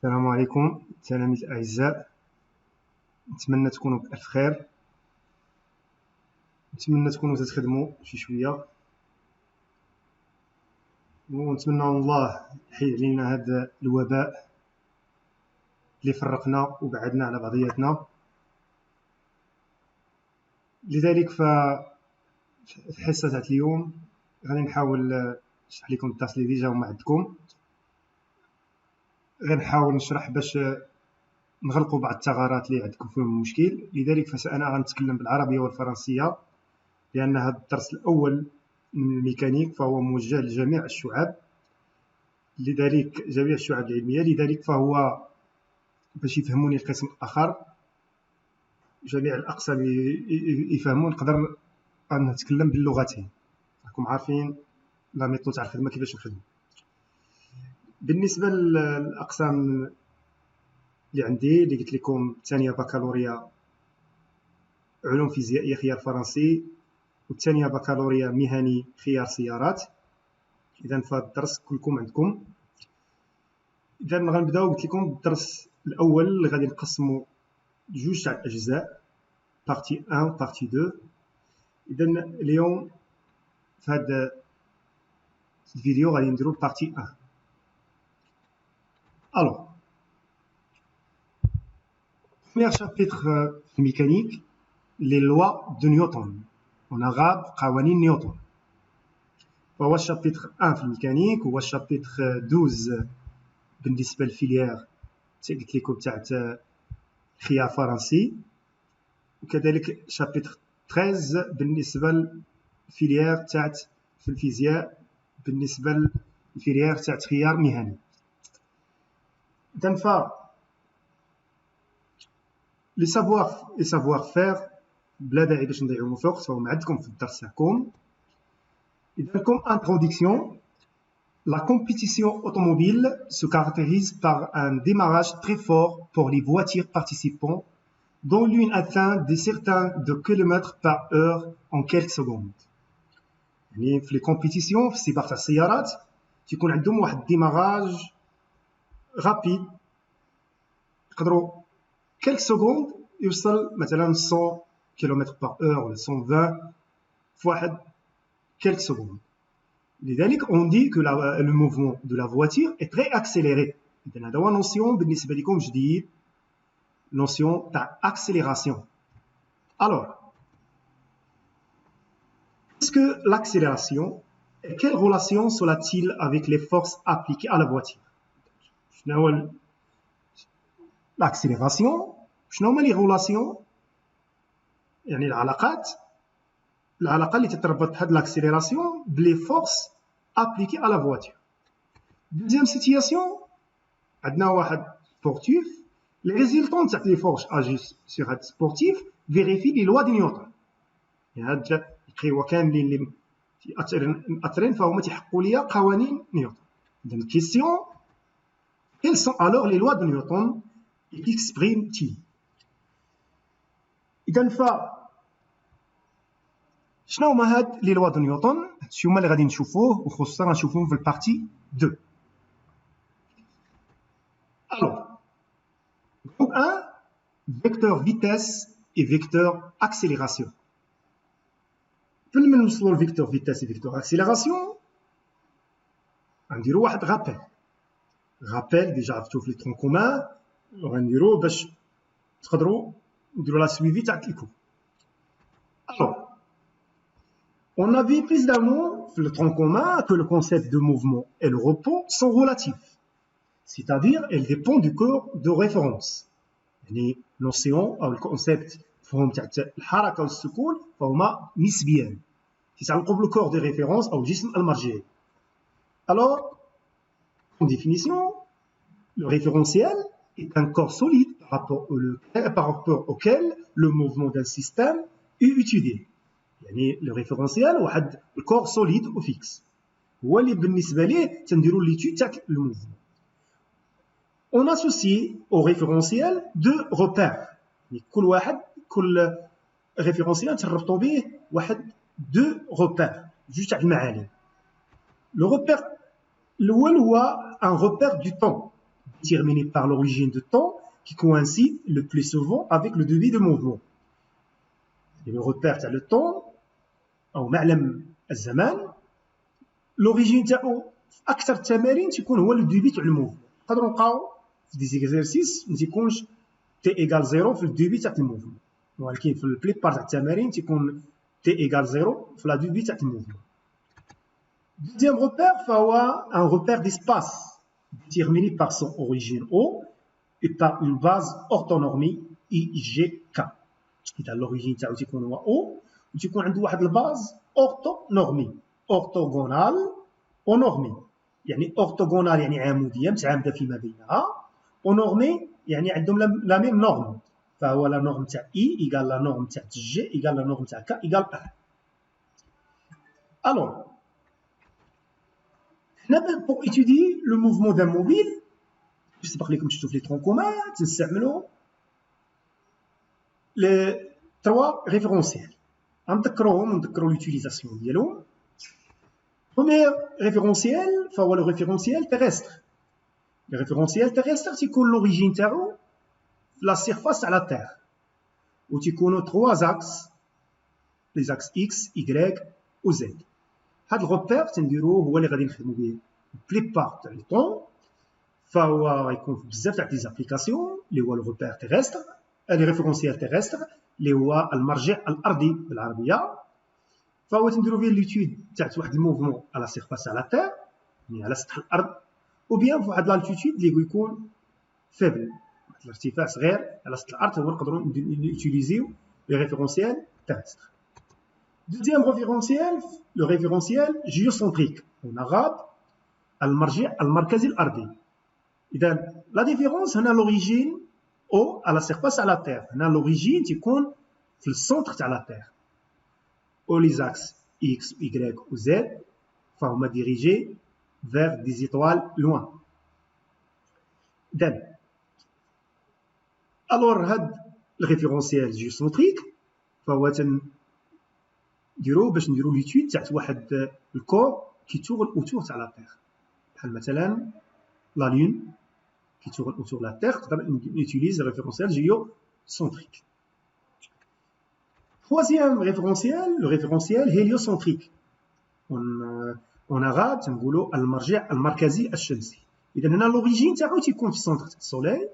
السلام عليكم تلاميذ الأعزاء، نتمنى تكونوا بألف خير. نتمنى تكونوا تخدموا شي شوية، ونتمنى الله يحيد علينا هذا الوباء اللي فرقنا وبعدنا على بعضياتنا. لذلك في الحصة تاع اليوم غادي نحاول نشرح لكم الدرس اللي ديجا هما عندكم. غنحاول نشرح باش نغلقوا بعض الثغرات اللي عندكم فيهم المشكل. لذلك فأنا غنتكلم بالعربية والفرنسية، لأن هذا الدرس الأول من الميكانيك فهو موجه لجميع الشعب، لذلك جميع الشعب العلمية. لذلك فهو باش يفهموني القسم الآخر، جميع الأقسام يفهمون، نقدر نتكلم باللغتين. راكم عارفين لا ميثود تاع الخدمة كيفاش نخدم. بالنسبة للأقسام اللي عندي اللي قلت لكم، الثانية بكالوريا علوم فيزيائية خيار فرنسي، والثانية بكالوريا مهني خيار سيارات. إذا فالدرس كلكم عندكم. إذا غنبداو، قلت لكم الدرس الأول اللي غادي نقسمو جوج تاع الأجزاء، بارتي 1 و بارتي 2. إذا اليوم في هذا الفيديو غادي نديرو بارتي 1. Alors, premier chapitre mécanique, les lois de Newton. En arabe, قوانين نيوتن. وهو الشابتر 1 في الميكانيك، هو الشابتر 12 بالنسبة للفيليير قلت لكم تاع خيار فرنسي، وكذلك شابتر 13 بالنسبة للفيليير تاع في الفيزياء، بالنسبة للفيليير تاع خيار مهني. إذن ف لي سافوار فير بلا داعي باش نضيعو من الوقت، فهم عندكم في الدرس تاعكم. إذا comme introduction, la compétition automobile se caractérise par un démarrage très fort pour les voitures participantes, dont l'une atteint des centaines de kilomètres par heure en quelques secondes. يعني في لي كومبيتيسيون، في السباق تاع السيارات تيكون عندهم واحد الديماراج رابيد، يقدروا كلك سكوند يوصل مثلا 100 كيلومتر بار اور ولا 120 في واحد quelques secondes. لذلك on dit que le mouvement de la voiture est très accéléré. إذن هذا هو نوسيون بالنسبة لكم جديد، نوسيون تاع accélération. Alors, qu'est-ce que l'accélération et quelle relation cela-t-il avec les forces appliquées à la voiture? شنو هو l'accélération؟ شنو هما لي غولاسيون؟ يعني العلاقة اللي تتربط هاد l'accélération بلي فورس ابليكي على لا فواتور. دوزيام سيتياسيون، عندنا واحد سبورتيف، لي ريزولطون تاع لي فورس اجي سيغ هاد سبورتيف فيريفي لي لوا دي نيوتن. يعني هاد القوى كاملين اللي مأثرين فهما تيحققوا ليا قوانين نيوتن. إذا الكيسيون quelles sont alors les lois de Newton et qu'expriment-ils؟ إذا شنو هما هاد لي لوا دو نيوتن؟ هادشي هما اللي غادي نشوفوه، وخصوصا غنشوفوهم في البارتي 2. Alors, groupe 1, vecteur vitesse et vecteur accélération. فين نوصلوا لفيكتور فيتاس وفيكتور اكسيليراسيون غنديروا واحد غابيل ديجا عرفتو في لي ترون كومان، وغنديروا باش تقدروا نديروا لا سويفي تاع الكور. Alors, on a vu précédemment dans le tronc commun que le concept de mouvement et le repos sont relatifs, c'est-à-dire elles dépendent du corps de référence. يعني notion أو الconcept فهم تاع الحركة والسكون فهما نسبيان، تيتعلقوا بالكور de référence أو الجسم المرجعي. Alors, en définition, le référentiel est un corps solide par rapport auquel le mouvement d'un système est étudié. يعني لو ريفيرونسيال واحد الكور سوليد و فيكس، هو اللي بالنسبه ليه تنديروا ليتود تاع الموفمون. اون اسوسي او ريفيرونسيال دو روبير، يعني كل ريفيرونسيال تربطوا به واحد دو روبير، جوج تاع المعالم. لو روبير الاول هو ان روبير دو طون، déterminé par l'origine de temps qui coïncide le plus souvent avec le débit de mouvement. Et le repère تاع le temps أو معلم الزمان l'origine تاعو في أكثر التمارين تيكون هو le débit تاع الموفمون. نقدروا نلقاو في دي زيكزيرسيس ما تيكونش تي ايكال زيرو في الدوبي تاع الموفمون، ولكن في البليبار تاع التمارين تيكون تي ايكال زيرو في لا دوبي تاع الموفمون. Deuxième repère, un repère d'espace déterminé par son origine O et par une base orthonormée IGK. إذا l'origine تاعو تيكون هو O وتيكون عنده واحد الباز orthonormée orthogonal ونورمي. يعني orthogonal يعني عمودية متعامدة فيما بينها، ونورمي يعني عندهم لا ميم نورم، فهو لا نورم تاع I إيكال لا نورم تاع G إيكال لا نورم تاع K إيكال 1. Alors, pour étudier le mouvement d'un mobile, سبق لكم شفتوا في لي ترون كومان تنستعملوا لي 3 ريفيرونسيال، غنذكروهم ونذكروا لوتيليزاسيون ديالهم. Premier référentiel, فهو le référentiel terrestre. Le référentiel terrestre تيكون l'origine تاعو في la surface تاع la terre وتيكونوا 3 axes، les axes x, y و z. هاد الغوبير تنديروه هو اللي غادي نخدموا به بليبار تاع لي طون، فهو غيكون في بزاف تاع دي زابليكاسيون اللي هو الغوبير تيغستر، لي ريفيرونسيال تيغستر اللي هو المرجع الارضي بالعربيه. فهو تنديرو فيه ليتود تاع واحد الموفمون على سيرفاس تاع لا تير، يعني على سطح الارض، او بيان فواحد لالتيتود اللي يكون فيبل، واحد الارتفاع صغير على سطح الارض، هو نقدروا نوتيليزيو لي ريفيرونسيال تيرستر. دوزيام ريفيرونسيال لو ريفيرونسيال جيوسنتريك، en arabe المرجع المركزي الارضي. اذا لا ديفيرونس هنا لوريجين او على سيرفاس تاع لا تير، هنا لوريجين تيكون في السونتر تاع لا تير، ou les axes X, Y ou Z فهما dirigés vers des étoiles loin. Then, alors هاد الريفيرونسيال جيوسنتريك فهو تنديرو باش نديرو ليتود تاع واحد الكور كيتور اوتور تاع لا تير، بحال مثلا لا لون كيتور اوتور لا تير، نقدر نوتيليز الريفيرونسيال جيوسنتريك. Troisième référentiel, le référentiel héliocentrique. En arabe, تنقولوا المرجع المركزي الشمسي. إذا هنا l'origine تاعو تيكون في السونتر تاع السوليل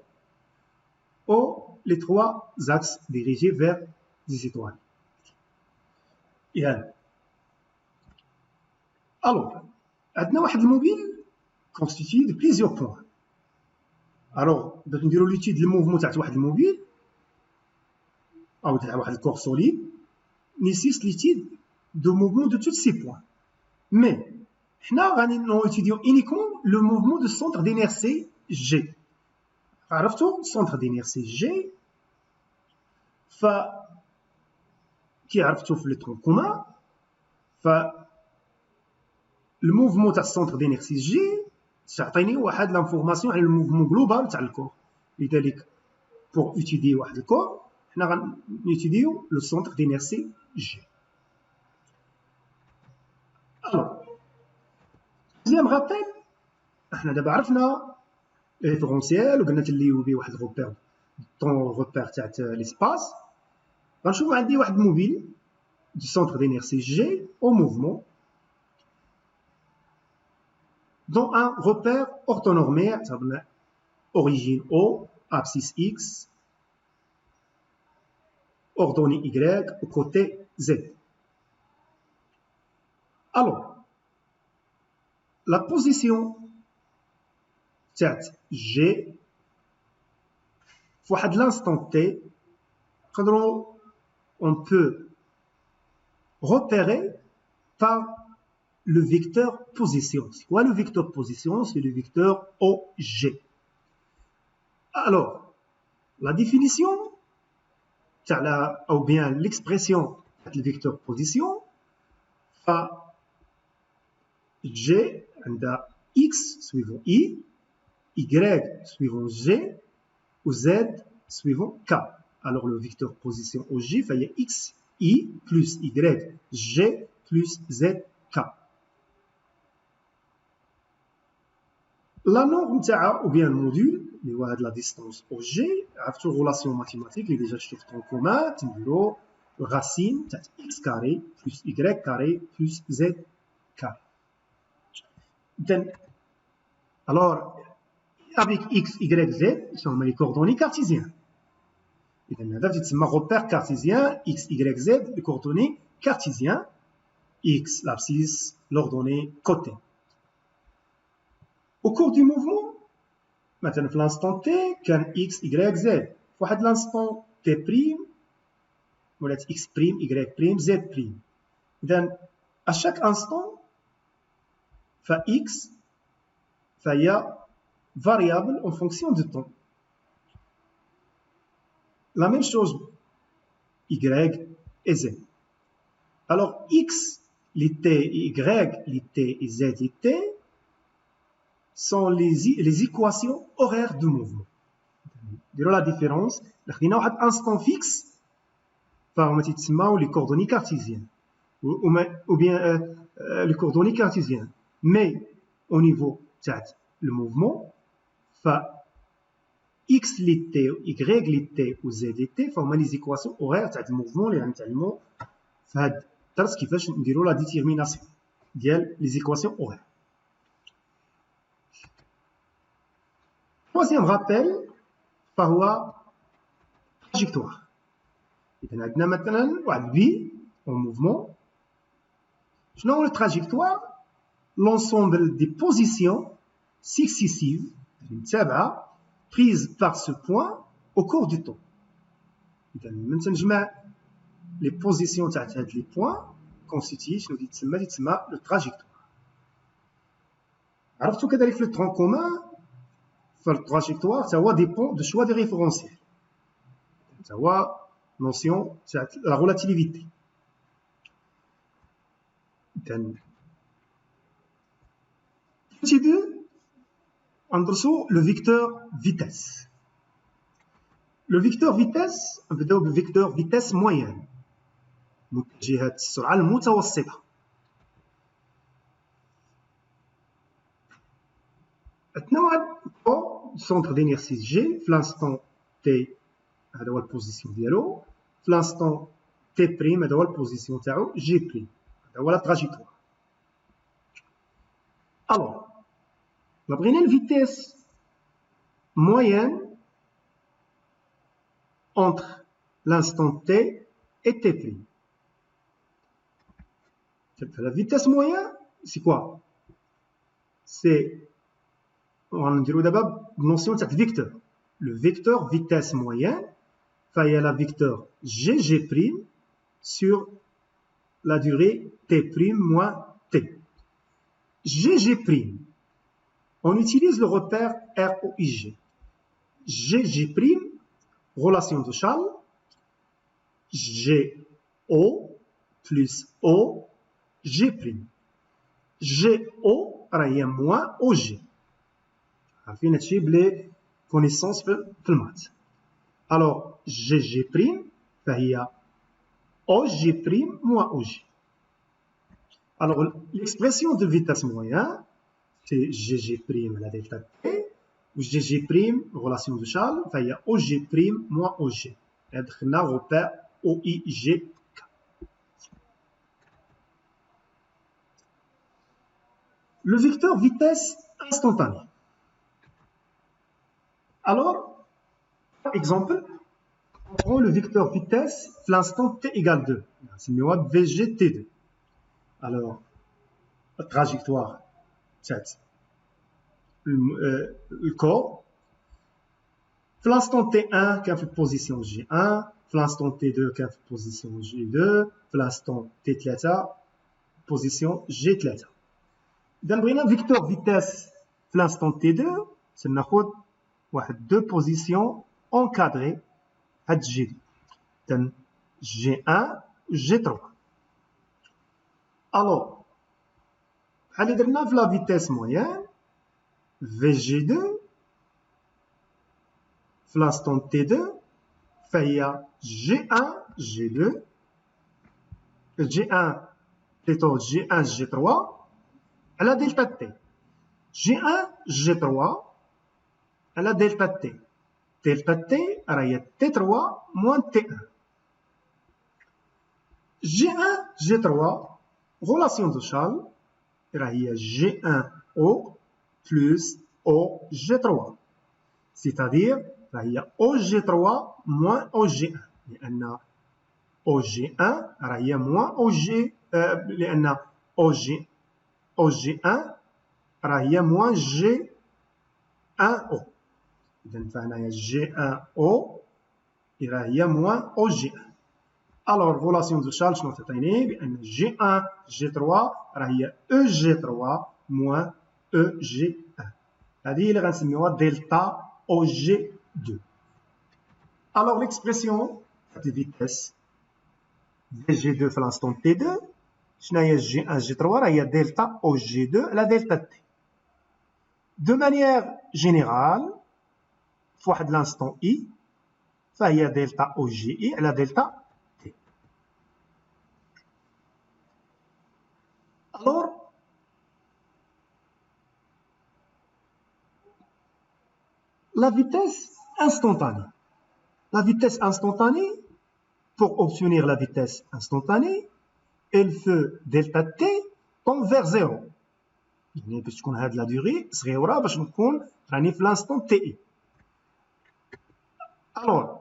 ou les 3 axes dirigés vers des étoiles. إذا alors عندنا واحد الموبيل constitué de plusieurs points. Alors باش نديروا ليتود الموفمون تاع واحد الموبيل أو تاع واحد الكور solide nécessite l'étude de mouvement de tous ces points. Mais nous étudions uniquement le mouvement de centre d'inertie G. عرفتوا centre d'inertie G كي عرفتوا في لي ترون كومان الموفمون تاع السونتر دينيرسي جي تعطيني واحد لانفورماسيون على الموفمون جلوبال تاع الكور. لذلك pour étudier واحد الكور حنا غنيتيديو لو سونتر دينيرسي جي. الوغ دوزيام رابيل، احنا دابا عرفنا ريفيرونسيال وقلنا تليو بيه واحد الغوبير طون غوبير تاع ليسباس. غنشوفو عندي واحد الموبيل دو سونتر دينيرسي جي او موفمون دون ان repère orthonormé origine O, abscisse X, ordonnée Y au côté Z. Alors, la position تاعت G في واحد l'instant T, on peut repérer par le vecteur position. C'est quoi le vecteur position? C'est le vecteur OG. Alors, la définition, ou bien l'expression du vecteur position, G عند X suivant I, Y suivant G, ou Z suivant K. Alors le vecteur position OG, il y a X, I plus Y, G plus Z, K. La norme ou bien le module اللي هو هاد la distance OG عرفتو relation mathématique اللي ديجا شفتو في الطون كومان تنديرو racine تاع x carré plus y carré plus z carré. Alors avec x, y, z sont les coordonnées cartésiennes. هذا تسمى repère cartésien x, y, z les coordonnées cartésiennes x, l'abscisse, l'ordonnée, côté. Au cours du mouvement, maintenant, في l'instant t, كان x, y, z. في واحد l'instant t prime, ولات x prime, y prime, z prime. إذا à chaque instant, fa x, فهي variable en fonction du temps. La même chose, y et z. Alors x, les t, y, les t et z, les t sont les équations horaires du mouvement. Dirons la différence. On a un instant fixe, les coordonnées cartésiennes, ou bien les coordonnées cartésiennes. Mais au niveau du mouvement, x les t, y les t ou z les t forment les équations horaires du mouvement. Les mouvements, c'est كيفاش نديروا la détermination ديال les équations horaires. Troisième rappel, فهو trajectoire. إذا عندنا مثلا واحد بي en mouvement. شنو هو الtrajectoire? L'ensemble des positions successives متابعة prises par ce point au cours du temps. إذا من تنجمع les positions تاع هاد les points constituent شنو تسمى le trajectoire. عرفتوا كذلك في الترون كومان فالtrajectoire ça dépend du choix des référentiels. Ça notion تاع la relativité. Petit 2 ندرسوا le vecteur vitesse. Le vecteur vitesse نبداو بالvecteur vitesse moyenne. متجهات السرعة المتوسطة. عندنا centre d'inertie G في l'instant T هذا هو البوزيسيون ديالو في l'instant T prime هذا هو البوزيسيون تاعو G prime هذا هو لا تراجيكتوار. Alors بغينا الفيتيس moyenne entre l'instant T et T prime. La vitesse moyenne, c'est quoi? C'est, on va dire d'abord, la notion de vecteur. Le vecteur vitesse moyenne, il y a la vecteur Gg' sur la durée T' moins T. Gg', on utilise le repère ROIG. Gg', relation de Charles, GO plus O, G'. GO راهي moins OG. عارفين هادشي بلي connaissance في المات. Alors Gg' فهي OG' moins OG. Alors l'expression de vitesse moyenne c'est Gg' à la delta T ou Gg' relation de Charles فهي OG' moins OG. دخلنا repère OIG. Le vecteur vitesse instantanée. Alors, par exemple, on prend le vecteur vitesse à l'instant t égale 2. C'est VGT2. Alors, la trajectoire, c'est le corps. À l'instant t1, qui a fait position G1. À l'instant t2, qui a fait position G2. À l'instant t3, position G3. إذا بغينا فيكتور فيتاس في l'instant T2 سناخد واحد دو بوزيسيون اونكادري هاد G2 إذا G1 و G3. الوغ بحال اللي درنا في لا فيتاس مويان VG2 في l'instant T2 فهي G1 G2 G1 plutôt G1 G3 على دلتا تي. G1 G3 على دلتا T. دلتا T راهي T3 moins T1. G1 G3 relation de Charles راهي G1O plus OG3. C'est-à-dire راهي OG3 moins OG1 لأن OG1 راهي moins OG لأن OG1 راهي moins G1O. إذا فهنايا G1O راهي moins OG1. Alors relation de Charles شنو تعطيني بأن G1 G3 راهي EG3 moins EG1. هذه اللي غنسميوها دلتا OG2. Alors l'expression de vitesse G2 في l'instant T2 شنو هي G1 G3 راهي دلتا OG2 على دلتا T. De manière générale في واحد l'instant I فهي دلتا OGI على دلتا T. Alors la vitesse instantanée. La vitesse instantanée, pour obtenir la vitesse instantanée, elle fait delta t tend vers 0. يعني باش تكون هاد لا دوغي صغيره باش نكون راني في لانستون تي اي. الوغ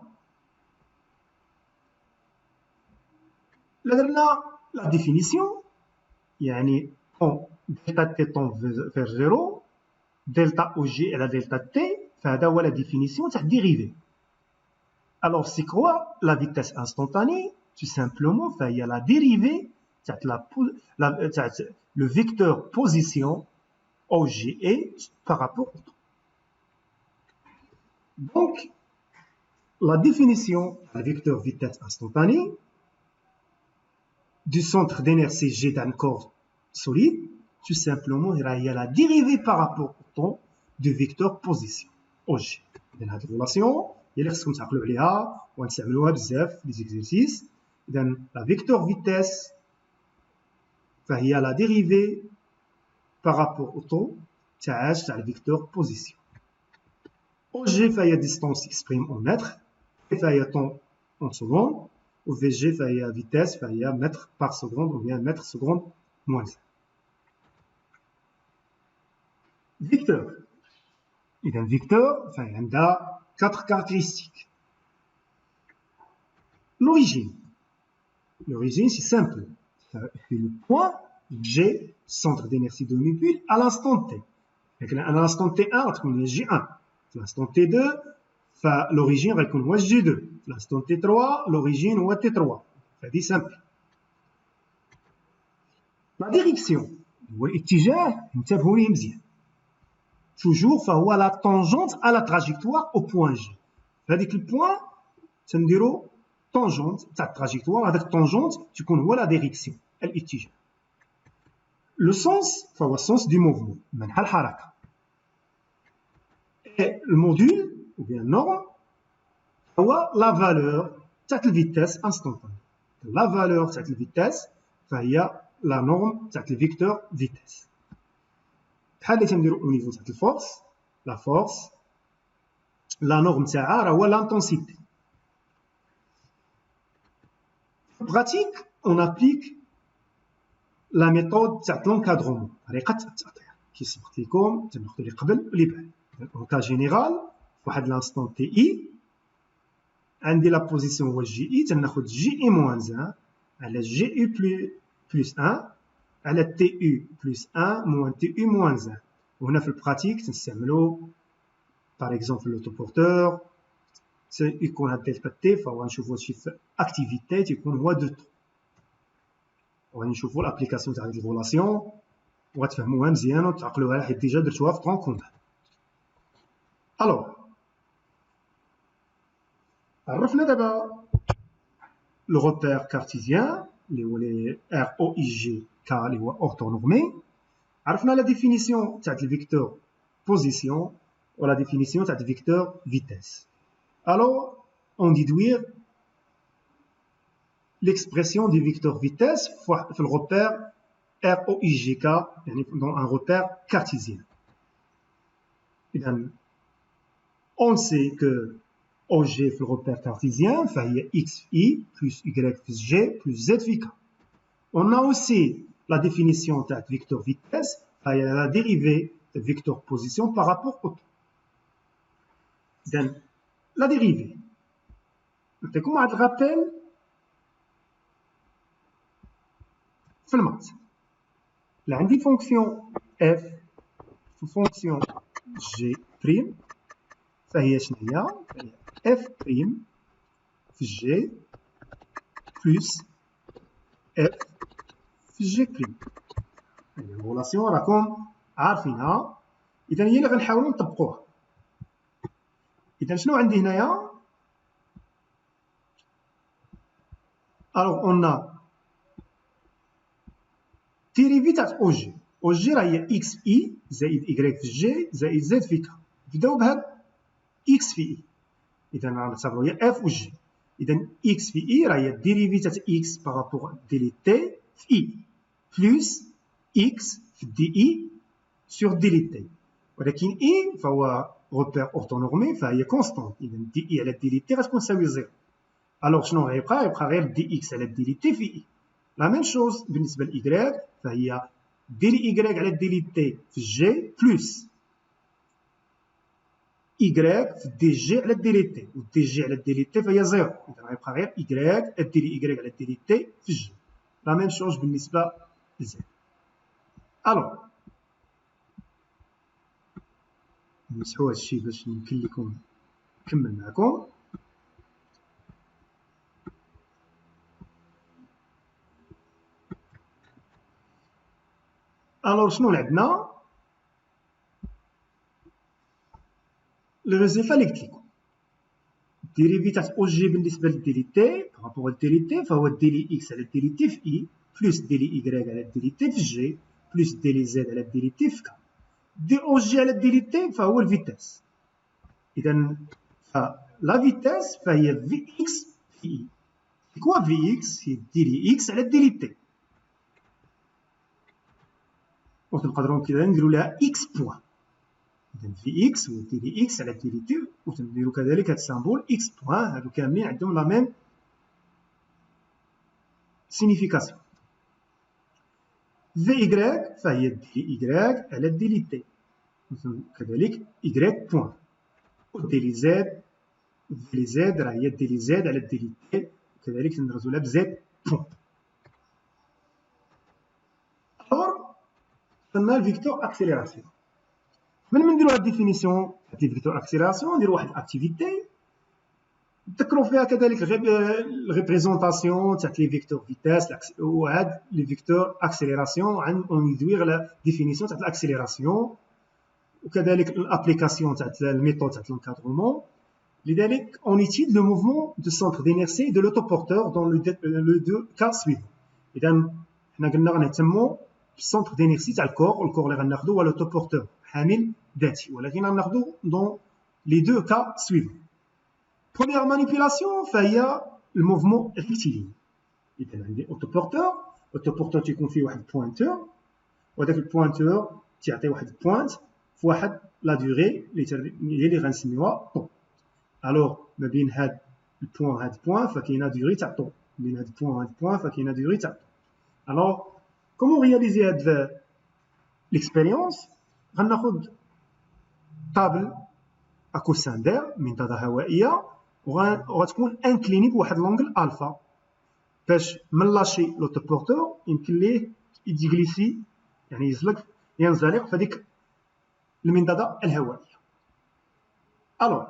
درنا لا ديفينيسيون يعني دلتا تي tend vers 0 دلتا او جي على دلتا تي فهذا هو لا ديفينيسيون تاع ديريفي. Alors c'est quoi la vitesse instantanée? Tout simplement فهي la dérivée تاع le vecteur position OGE par rapport au temps. Donc la définition du vecteur vitesse instantanée du centre d'inertie G d'un corps solide, tout simplement il y a la dérivée par rapport au temps du vecteur position OG. Dans cette relation اللي خصكم تعقلوا عليها ونستعملوها بزاف في لي زيكزيرسيس. اذا لا فيكتور فيتيس فهي لا ديريفي بارابور او طون تاع الفيكتور بوزيسيون. او جي فهي ديستونس اكسبريم اون متر، فهي طون اون سكوند، و في جي فهي فيتيس فهي متر بار سكوند او بيان متر سكوند موان 1. فيكتور اذا فيكتور فهي عندها 4 caractéristiques. L'origine. L'origine, c'est simple. C'est le point G, centre d'inertie de molécule, à l'instant T. À l'instant T1, on est G1. À l'instant T2, l'origine, on est G2. À l'instant T3, l'origine, on est T3. C'est simple. La direction. والاتجاه انتبهوا مزيان. Toujours فهو la tangente à la trajectoire au point G. هذيك البوان تنديرو tangente تاع التراجيكتوار، هذاك tangente تكون هو la direction الاتجاه. Le sens فهو sens du mouvement منح الحركة. Et le module ou bien norme هو la valeur تاع الفيتاس instantanée. La valeur تاع الفيتاس فهي la norme تاع الفيكتور فيتاس. بحال اللي تنديرو او نيفو تاع الفورس، لا فورس لا نورم تاعها راه هو لانتونسيتي. في البراتيك اون ابليك لا ميثود تاع لونكادرومون، طريقه التأطير كي سبقت لكم تناخذ اللي قبل واللي بعد. اون كا جينيرال في واحد لانستون تي اي عندي لا بوزيسيون هو جي اي، تناخذ جي اي موان 1 على جي اي بلس 1 على تي يو بلس 1 موان تي يو موان 1. وهنا في البراتيك تنستعملوا باغ اكزومبل في لوتوبورتور يكون هاد دلتا تي فهو غنشوفو هادشي في اكتيفيتي تيكون هو دو طون، وغادي نشوفو الابليكاسيون تاع هاد الريلاسيون وغتفهموها مزيان وتعقلوها حيت ديجا درتوها في طون كومبات. الوغ عرفنا دابا لو روبير كارتيزيان اللي هو لي ار او اي جي كا اللي هو اورتونورمي. عرفنا لا ديفينيسيون تاع الفيكتور بوزيسيون و لا ديفينيسيون تاع الفيكتور فيتيس. Alors on déduire l'expression du vecteur vitesse في le repère ROIGK يعني dans un repère cartésien. on sait que OG في الرepère cartésien فهي x i plus y plus g plus z في k. On a aussi la définition de vecteur vitesse, فهي la dérivée de vecteur position par rapport au temps. Donc, la dérivée. نعطيكم واحد الرابيل في المات. اللي عندي فونكسيون f في فونكسيون g بريم فهي شنو هي؟ فهي f بريم في g بلس f في g بريم. هذه الريلاسيون راكم عارفينها، اذا هي اللي غنحاولوا نطبقوها. اذا شنو عندي هنايا؟ الوغ اون ديريفي تاع او جي. او جي راه هي اكس اي زائد ايكغيك في جي زائد زد في ك. نبداو بهاد اكس في اي، اذا غنعتبرو هي اف و جي. اذا اكس في اي راه هي الديريفي تاع اكس بارابور دي تي في اي بلس اكس في دي اي سور دي تي، ولكن اي فهو روبير اورتونورمي فهي كونستانت، اذا دي اي على دي تي غتكون تساوي زيرو. الوغ شنو غيبقى؟ يبقى غير دي اكس على دي تي في اي. لا ميم شوز بالنسبه لايكغيك فهي دي ايكغيك على دي تي في جي بلس ايكغيك في دي جي على دي تي، و دي جي على دي تي فهي زيرو، اذا غيبقى غير ايكغيك ديري ايكغيك على دي تي في جي. لا ميم شوز بالنسبه لزد. الوغ نمسحو هادشي باش يمكن لكم نكمل معكم. الوغ شنو عندنا؟ لو ريزولتا اللي قلت لكم الديريفي تاع او جي بالنسبه للديري تي بارابور للديري تي فهو ديري اكس على ديري تي في اي بلس ديري ايكغيك على ديري تي في جي بلس ديري زد على ديري تي في ك. دي او جي على ديري تي فهو الفيتاس، اذا فلا فيتاس فهي في اكس في اي. كوا في اكس هي ديري اكس على ديري تي، ونقدروا كذا نديروا لها اكس بوان. إذا في إكس هو ديري إكس على ديري تي، وتنديرو كذلك هاد السامبول إكس بوان، هادو كاملين عندهم لا ميم سينيفيكاسيون. في إيكغيك فهي ديري إيكغيك على ديري تي، كذلك إيكغيك بوان، وديري زد ديري زد راه هي ديري زد على ديري تي، وكذلك ندرسو لها بزد بوان. ألور ثما الفيكتور أكسيليراسيون. من نديرو هاد الديفينيسيون تاع لي فيكتور اكسيليراسيون نديرو واحد الاكتيفيتي نذكرو فيها كذلك الريبريزونطاسيون تاع لي فيكتور فيتاس وهاد لي فيكتور اكسيليراسيون اون يدوي على ديفينيسيون تاع الاكسيليراسيون وكذلك الابليكاسيون تاع الميثود تاع الانكادرومون. لذلك اون étudie le mouvement du centre d'inertie de l'autoporteur dans le deux cas suivants. اذا حنا قلنا غنهتموا بالسونتر دينيرسي تاع الكور اللي غناخذو هو لوتوبورتور حامل ذاتي، ولكن غناخذو دون لي دو كا سويفون. بروميير مانيبيولاسيون فهي الموفمون ريكتيلين. اذا عندي اوتوبورتور تيكون فيه واحد البوينتور، وهذاك البوينتور تيعطي واحد البوينت في واحد لا دوغي اللي غنسميوها طون. الوغ ما بين هاد البوان هاد البوان فكاينه دوغي تاع طون، بين هاد البوان هاد البوان فكاينه دوغي تاع طون. الوغ comment réaliser l'expérience? غناخذ طابل اكوسان دير منضده هوائيه وغتكون انكليني بواحد لونغل الفا باش من لاشي لوتوبورتور يمكن ليه يجليسي يعني ينزلق في هذيك المنضده الهوائيه. الوغ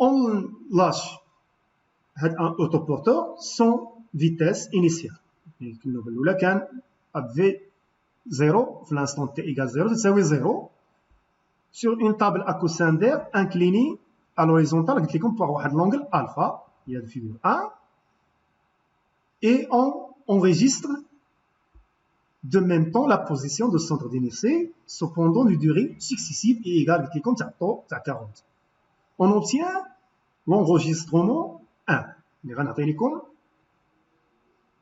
اون لاش هاد اوتوبورتور سون فيتاس انيسيال، يعني النوبه الاولى كان في زيرو في الانستون تي ايكال زيرو تساوي زيرو sur une table à coussin d'air inclinée à l'horizontale قلت لكم بواحد واحد لونغل الفا هي الفيغور 1 et on enregistre de même temps la position de centre d'inertie cependant une durée successive et égale قلت لكم تاع طو تاع 40. on obtient l'enregistrement 1 اللي غنعطي لكم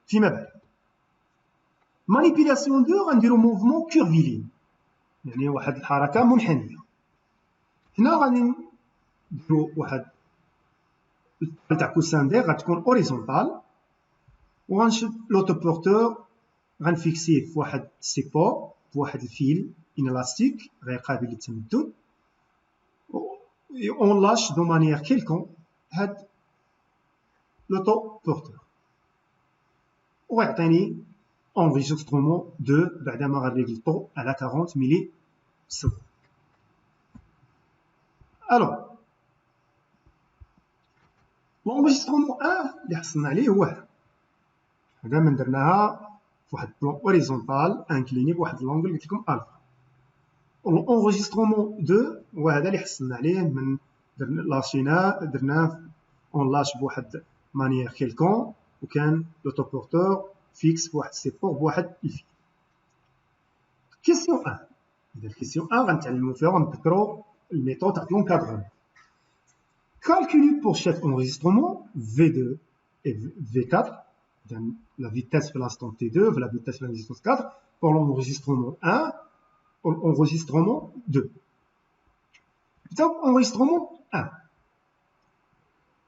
فيما بعد. مانيبيلاسيون 2 غنديرو موفمون كيرفيلين، يعني واحد الحركه منحنيه. هنا غادي نديرو واحد تاع كوسان دير غتكون اوريزونتال، وغنشد لوتوبورتور غنفيكسيه في واحد السيبور بواحد الفيل انلاستيك غير قابل للتمدد، اون لاش دو مانيير كيلكون هاد لوتوبورتور، ويعطيني enregistrement 2 بعدما غنريغل الطو على 40 ملي سكوند. الوغ l'enregistrement 1 اللي حصلنا عليه هو هذا، من درناها في واحد بلون اوريزونتال انكليني بواحد لونغل قلت لكم الفا. l'enregistrement 2 هو هذا اللي حصلنا عليه من درناه اون لاش بواحد مانيير كيلكون، وكان لوتوبورتور فيكس بواحد السيبور بواحد الفيل. كيسيون 1، إذا كيسيون 1 غنتعلمو فيها ونذكرو الميثود تاع لونكادرمون. Calculer pour chaque enregistrement V2 et V4, la vitesse pour l'instant T2, la vitesse pour l'instant 4, pour l'enregistrement 1, pour l'enregistrement 2. Donc, enregistrement 1.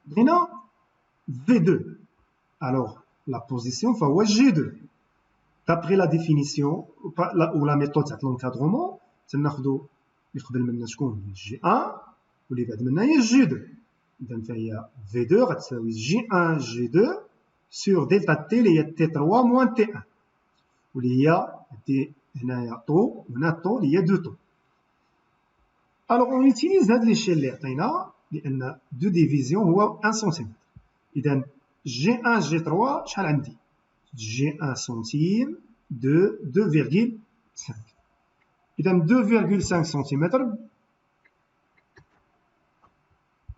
Maintenant, V2. Alors, la position va être G2. D'après la définition ou la méthode de l'encadrement, c'est G1 ou les G2. Donc, il y a V2, G1, G2 sur delta T, il y a T3 moins T1. Où il y a taux, il y a deux taux. Alors, on utilise l'échelle qui a deux divisions ou 1 cm. Donc, G1, G3, G1 centime de 2,5. Donc, 2,5 cm.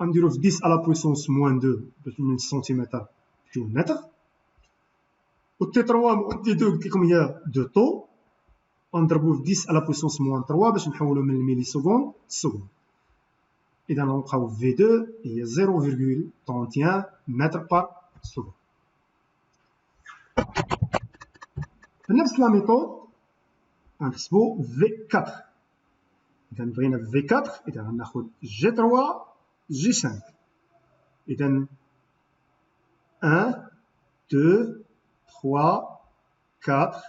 On dirait 10 à la puissance moins 2 cm sur mètre. Au T3 moins T2 comme il y a deux taux, on dirait 10 à la puissance moins 3 باش نحولو من المليسكوند للسكوند. إذا نلقاو V2 هي 0,31 متر بار سكوند. بنفس لا ميثود غنحسبو V4. إذا بغينا V4 إذا غناخد G3 G5. إذا 1 2 3 4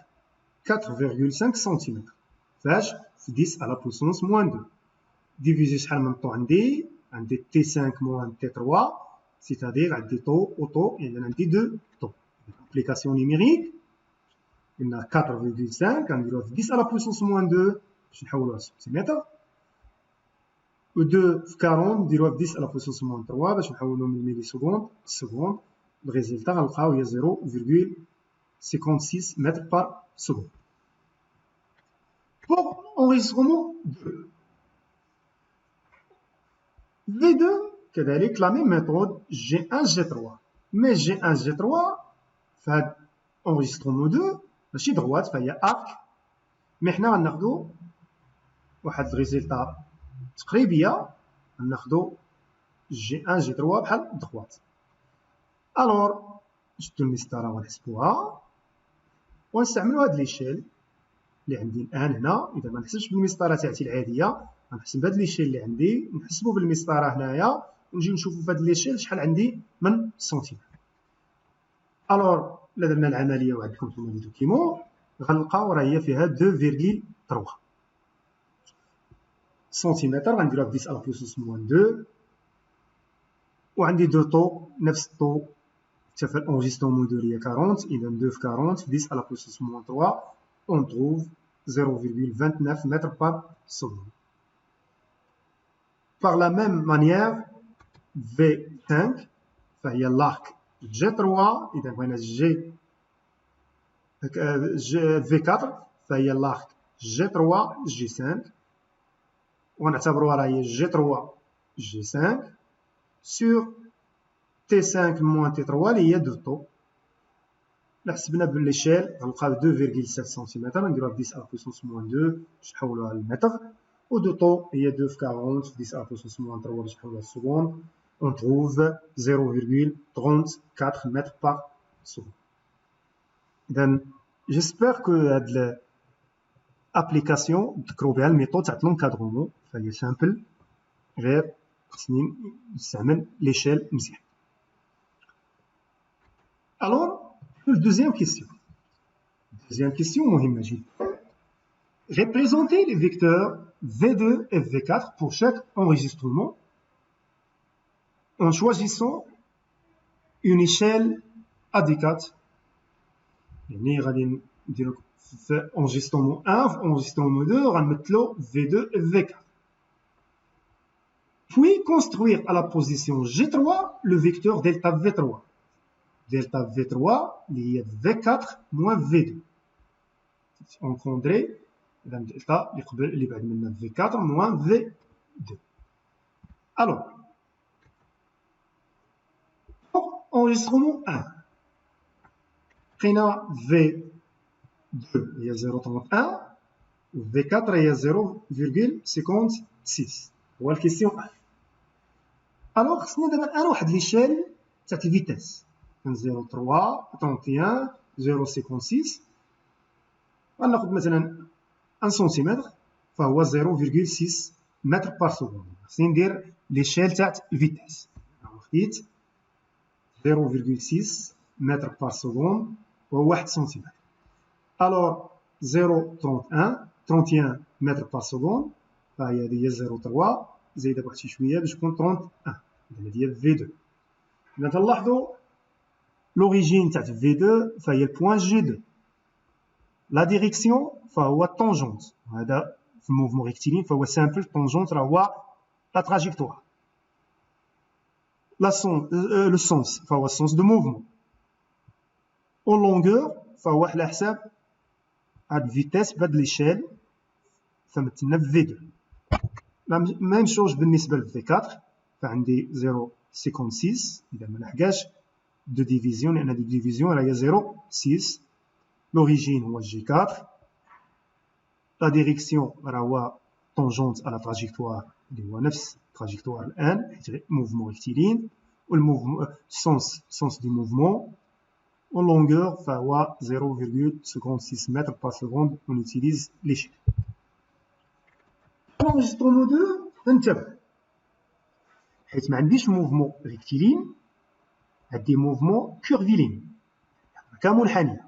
4,5 cm. فاش في 10 à la puissance moins 2. Divisé شحال من طو عندي T5 moins T3, c'est-à-dire عندي طو وطو، يعني عندي 2 طو. Application numérique قلنا 4,5 غنديروها في 10 à la puissance moins 2 باش نحولوها لسنتيمتر، و 2 في 40 نديروها في 10 à la puissance moins 3 باش نحولو من ملي سكوند لسكوند. الريزلتا غنلقاو هي 0,56 متر بار seconde. Pour enregistrement 2, V2 كذلك la même méthode G1 G3. Mais G1 G3 في هاد enregistrement 2 ماشي دغوات فهي arc، مي حنا غناخدو واحد الريزلتا تقريبية، غناخدو G1 G3 بحال دغوات. الوغ نشدو المسطرة ونحسبوها ونستعملو هاد ليشيل اللي عندي الان هنا. اذا ما نحسبش بالمسطره تاعتي العاديه غنحسب بهاد ليشيل اللي عندي، نحسبو بالمسطره هنايا ونجيو نشوفو فهاد ليشيل شحال عندي من سنتيمتر. الوغ الا درنا العمليه وعندكم نتوما لي دوكيمون غنلقاو راه هي فيها 2,3 سنتيمتر. غنديروها ب 10 على بلس موان 2، وعندي دو طو نفس الطو حتى في الانجسترومون 2 هي 40. اذا 2 في 40 في 10 على بلس موان 3 on trouve 0,29 mètres par seconde. Par la même manière, V5, فهي l'arc G3. إذا بغينا V4 فهي l'arc G3 G5، ونعتبروها راه هي G3 G5 sur T5 moins T3 اللي هي دو طو. لا حسبنا بالليشيل غنلقاو 2,7 سنتيمتر، نديروها ب 10 على بويسونس موان 2 باش نحولوها للمتر، و دو طو هي 2 في 40 في 10 على بويسونس موان 3 باش نحولوها للسكوند. اون تروف 0,34 متر بار سكوند. إذا j'espère que هاد l'application تذكروا بها الميثود تاع l'encadrement فهي simple غير خصني نستعمل l'échelle مزيان. Alors deuxième question مهمة جدا. Représenter les vecteurs V2 et V4 pour chaque enregistrement en choisissant une échelle adéquate. يعني غادي نديرو في enregistrement 1 في enregistrement 2 غنمثلو V2 et V4. Puis construire à la position G3 le vecteur delta V3. Delta V3 اللي هي V4 moins V2. engendré delta اللي بعد منها V4 moins V2. Alors, pour enregistrement 1, لقينا V2 هي 0.31 و V4 هي 0.56. هو الكيستيون 1. Alors خصنا دابا الان واحد ليشيل تاع الفيتاس 0.3 31 0.56. غناخد مثلا 1 سنتيمتر فهو 0.6 متر بار سكوند. خصني ندير ليشيل تاع الفيتاس. خديت 0.6 متر بار سكوند وهو 1 سنتيمتر. الوغ 0.31 متر بار سكوند فهي هذه هي 0.3 زايده بواحد شي شويه باش تكون 31. اذا هذه هي في 2. اذا تلاحظوا لوريجين تاع في 2 فهي البوان جي 2. لا ديريكسيون فهو الطونجونت. هذا في الموفمون ريكتيلين فهو سامبل. الطونجونت راه هو لا تراجيكتوار. لو سونس فهو السونس دو موفمون. او لونغور فهو على حساب هاد الفيتاس بهاد ليشيل فمثلنا في 2. ميم شوز بالنسبه لفي 4 فعندي 0.56 اذا ما نحكاش دو ديفيزيون لان دو ديفيزيون راهي 0.6. لوريجين هو جي 4. لا ديريكسيون راه هو طونجونت على تراجيكتوار اللي هو نفس تراجيكتوار الان حيت موفمون ريكتيلين. والموفمون سونس دو موفمون و لونغور فهو 0.56 متر بار سكوند. اون يوتيليز ليشيل. لونجسترومون 2 انتبه حيت ما عنديش موفمون ريكتيلين عندي موفمون كورفيلين كمنحنيه.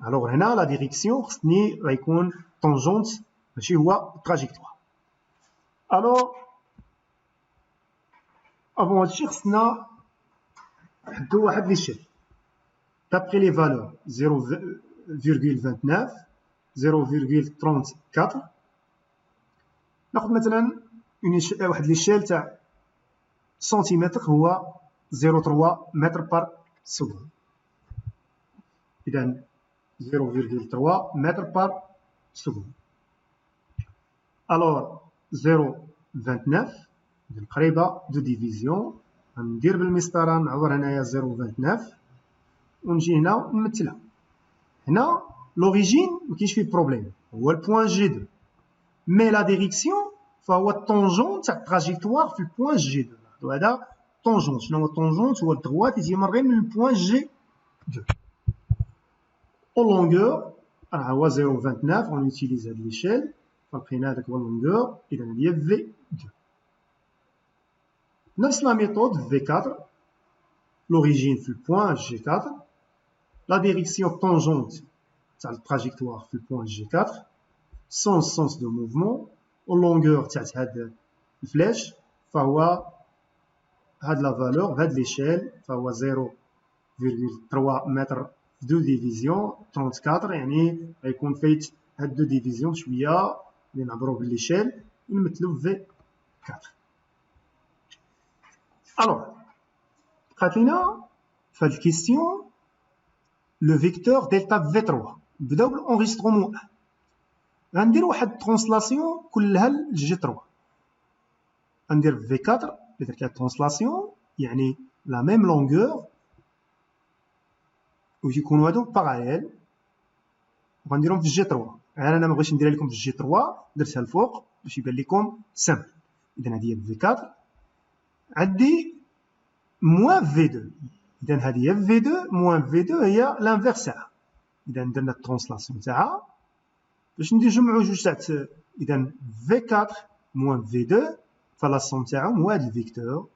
الوغ هنا لا ديريكسيون خصني غيكون طونجونت ماشي هو تراجيكتوار. الوغ افون هادشي خصنا نحدو واحد ليشيل دابري لي فالور 0.29 0.34. ناخد مثلا واحد ليشيل تاع سنتيمتر هو 0.3 متر بار سكوند. اذا 0.3 متر بار سكوند. الوغ 0.29 قريبه دو ديفيزيون غندير بالمسطره نعبر هنايا 0.29 ونجي هنا ونمثلها. هنا لوريجين مكاينش فيه بروبليم هو البوان جي 2 مي لا ديريكسيون فهو الطونجون تاع التراجيكتوار في البوان جي 2. هذا طونجونت. شنو هو الطونجونت؟ هو الدغوات اللي تيمر غير من البوان جي 2. او لونغور راه هو 0.29 اون يوتيليز هاد ليشيل فلقينا هذاك هو اللونغور. اذا هذه هي في 2. نفس لا ميثود في 4 لوريجين في البوان جي 4. لا ديريكسيون طونجونت تاع التراجيكتوار في البوان جي 4 سونس دو موفمون. و لونغور تاع هاد الفلاش فهو هاد لا فالور بهاد ليشيل فهو 0.3 متر في دو ديفيزيون 34. يعني غيكون فايت هاد دو ديفيزيون شويه اللي نعبرو بالليشيل ونمثلو في 4. الوغ بقات لينا في هاد الكيستيون لو فيكتور دلتا في 3. نبداو بالانغيسترومون 1. غندير واحد ترونسلاسيون كلها لجي 3. غندير في 4 اللي درت لها ترونسلاسيون يعني لا ميم لونغور ويكونوا هادو باراليل وغنديرهم في جي 3. انا ما بغيتش نديرها لكم في جي 3 درتها الفوق باش يبان لكم سامبل. اذا هذه هي في 4 عندي موان في 2. اذا هذه هي في 2 موان في 2 هي لانفيرس تاعها اذا درنا الترونسلاسيون تاعها باش نجمعوا جوج تاع اذا V4 موان V2 فلا سوم تاعهم هو هاد الفيكتور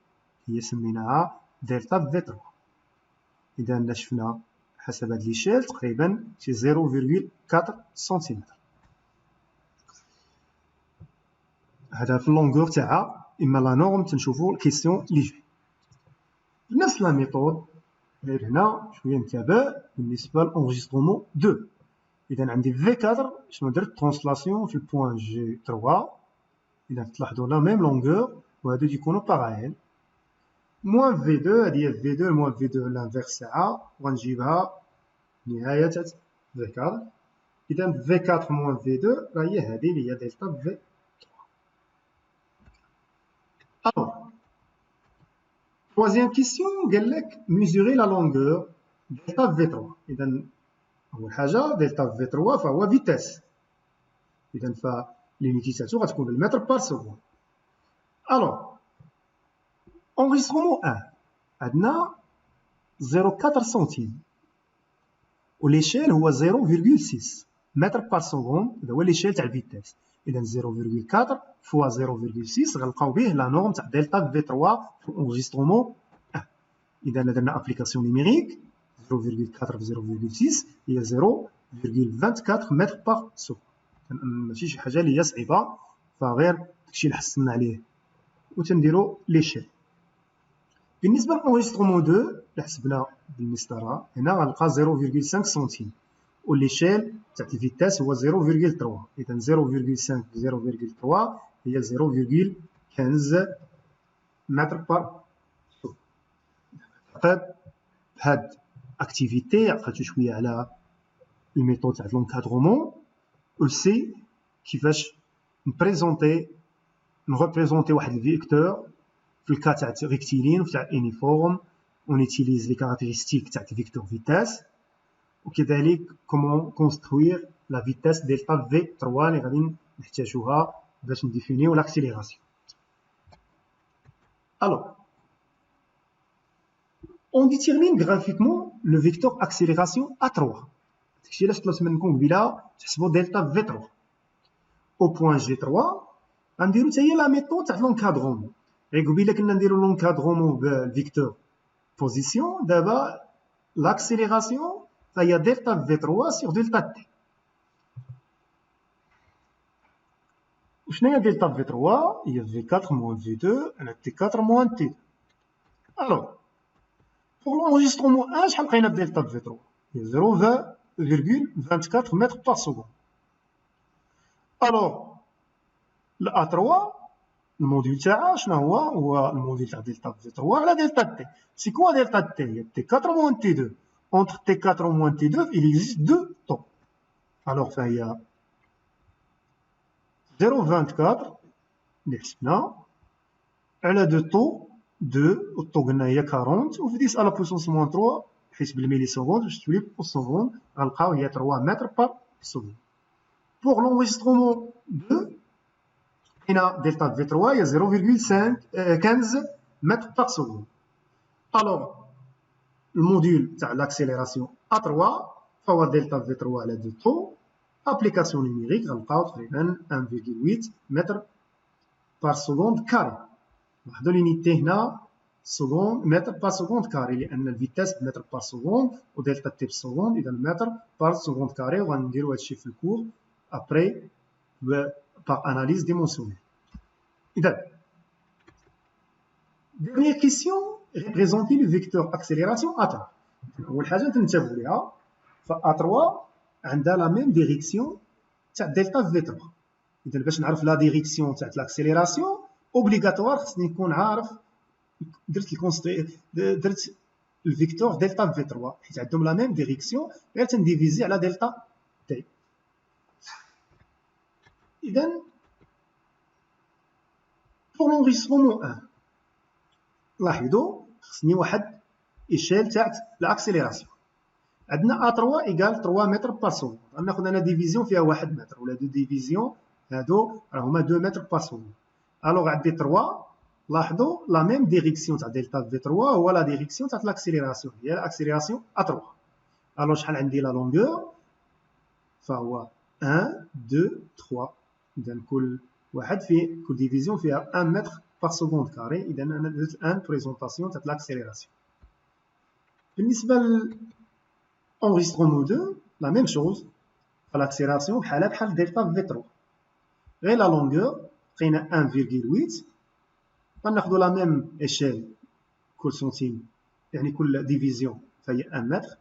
هي سميناها دلتا V3. اذا الا شفنا حسب هاد ليشيل تقريبا شي 0.4 سنتيمتر. هذا في اللونغور تاعها اما لا نورم تنشوفوا الكيسيون اللي جاي بنفس لا ميثود. غير هنا شويه نتابع بالنسبه لونجسترومون 2. اذا عندي V4 شنو درت ترونسلاسيون في البوان G3. اذا تلاحظوا لا ميم لونغور وهادو يكونوا باغايل. موان V2 هذه هي V2 موان V2 لانفيرس تاعها وغنجيبها نهايه تاع V4. اذا V4 موان V2 راه هي هذه اللي هي دلتا V3. Alors, troisième question, mesurer la longueur delta V3. إذا أول حاجة delta V3 فهو vitesse. إذا فالunité تاعو غتكون بالمتر بار سكوند. Alors, enregistrement 1 عندنا 0.4 سنتيم وليشيل هو 0.6 متر بار سكوند. هذا هو ليشيل تاع الفيتاس. إذا 0.4 فوا 0.6 غنلقاو به لا نورم تاع دلتا V3 في الانجسترومون 1. إذا درنا ابليكاسيون نيميريك 0.4 في 0.6 هي 0.24 متر بار سكوند. ماشي شي حاجة اللي هي صعيبة فغير داكشي اللي حسنا عليه وتنديرو ليشيل. بالنسبة للانجسترومون 2 اللي حسبنا بالمسطرة هنا غنلقى 0.5 سنتيم والليشيل تاع الفيتاس هو 0.3. إذا 0.5 في 0.3 هي 0.15 متر بار سكوند. أعتقد بهاد اكتيفيتي عقلتو شوية على الميثود تاع لونكادرومون وسي كيفاش نريبريزونتي واحد الفيكتور في الكا تاع ريكتيلين وتاع انيفورم ونيتيليز لي كاركتيرستيك تاع الفيكتور فيتاس وكذلك كومون كونستروير لا فيتاس دلتا V3 اللي غادي نحتاجوها باش نديفينيو لاكسيليراسيون. Alors, on détermine graphiquement le vecteur accélération A3. داكشي علاش طلبت منكم قبيله تحسبوا دلتا V3. au point G3 غنديرو حتى هي لا ميثود تاع لونكادرومون. غير قبيله كنا نديرو لونكادرومون بالفيكتور بوزيسيون دابا لاكسيليراسيون فهي دلتا V3 sur دلتا T. وشنو هي دلتا V3 هي V4 moins V2 على T4 moins T2. Alors, pour l'enregistrement 1 شحال لقينا دلتا V3 هي 0.24 متر par seconde. Alors, A3 الموديل تاعها شنو هو الموديل تاع دلتا V3 على دلتا T. C'est quoi delta T هي T4 moins T2. Entre T4 moins T2 il existe deux taux. Alors فهي 0.24 اللي حسبنا على دو طو 2 والطو قلنا هي 40 وفي 10 على بويسونس موان 3 حيت بالميلي سكوند باش تولي بالسكوند غنلقاو هي 3 متر بار سكوند. بوغ لونجسترومون 2 لقينا دلتا V3 هي 0.15 متر بار سكوند. الوغ الموديل تاع لاكسيليراسيون A3 فهو دلتا V3 على دو طو ابليكاسيون نيميريك غنلقاو تقريبا 1.8 متر بار سكوند كاري. لاحظوا لينيتي هنا سكوند متر بار سكوند كاري لان الفيتاس بمتر بار سكوند ودلتا تي بالسكوند اذا متر بار سكوند كاري وغنديروا هادشي في الكور ابري par analyse dimensionnelle. إذا dernière question représenter le vecteur accélération A3. أول حاجة تنتبهوا ليها ف A3 عندها لا ميم ديريكسيون تاع دلتا V3. إذا باش نعرف لا ديريكسيون تاع لاكسيليراسيون اوبليغاتوار خصني نكون عارف درت الفيكتور دلتا V3 حيت عندهم لا ميم ديريكسيون غير تنديفيزي على دلتا تي. إذا pour l'enregistrement 1 لاحظوا خصني واحد إيشيل تاع لاكسيليراسيون. عندنا A3 إيكال 3 متر بار سكوند غناخد أنا ديفيزيون فيها 1 متر ولا دو ديفيزيون هادو راهما 2 متر بار سكوند. ألوغ عندي 3 لاحظوا لا ميم ديريكسيون تاع دلتا V3 هو لا ديريكسيون تاع لاكسيليراسيون هي لاكسيليراسيون A3. ألوغ شحال عندي لا لونغور فهو 1 2 3 اذا كل division فيها 1 متر par seconde carré. اذا انا درت 1 بريزونطاسيون تاع l'accélération. بالنسبه l'enregistrement 2 la même chose. l'accélération بحال دلتا في 3 غير la longueur لقينا 1,8 غناخذوا la même échelle كل سنتيم يعني كل ديفيزيون فهي 1 متر.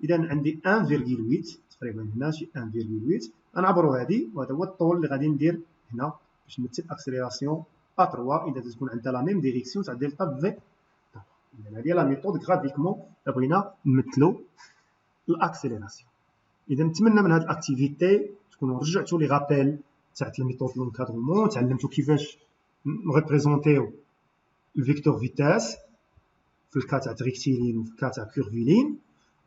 اذا عندي 1,8 تقريبا هنا شي 1,8 غنعبروا هذه وهذا هو الطول اللي غادي ندير هنا باش نمثل اكسليراسيون A3 اذا تكون عندها لا ميم ديريكسيون تاع دلتا في. اذا هذه هي لا ميثود غرافيكمون الا بغينا نمثلوا الاكسليراسيون. اذا نتمنى من هذه الاكتيفيتي تكونوا رجعتوا لي غابيل تاع الميثود لونكادرومون، تعلمتوا كيفاش نريبريزونتيو الفيكتور فيتاس في الكا تاع ريكتيلين وفي الكا تاع كورفيلين،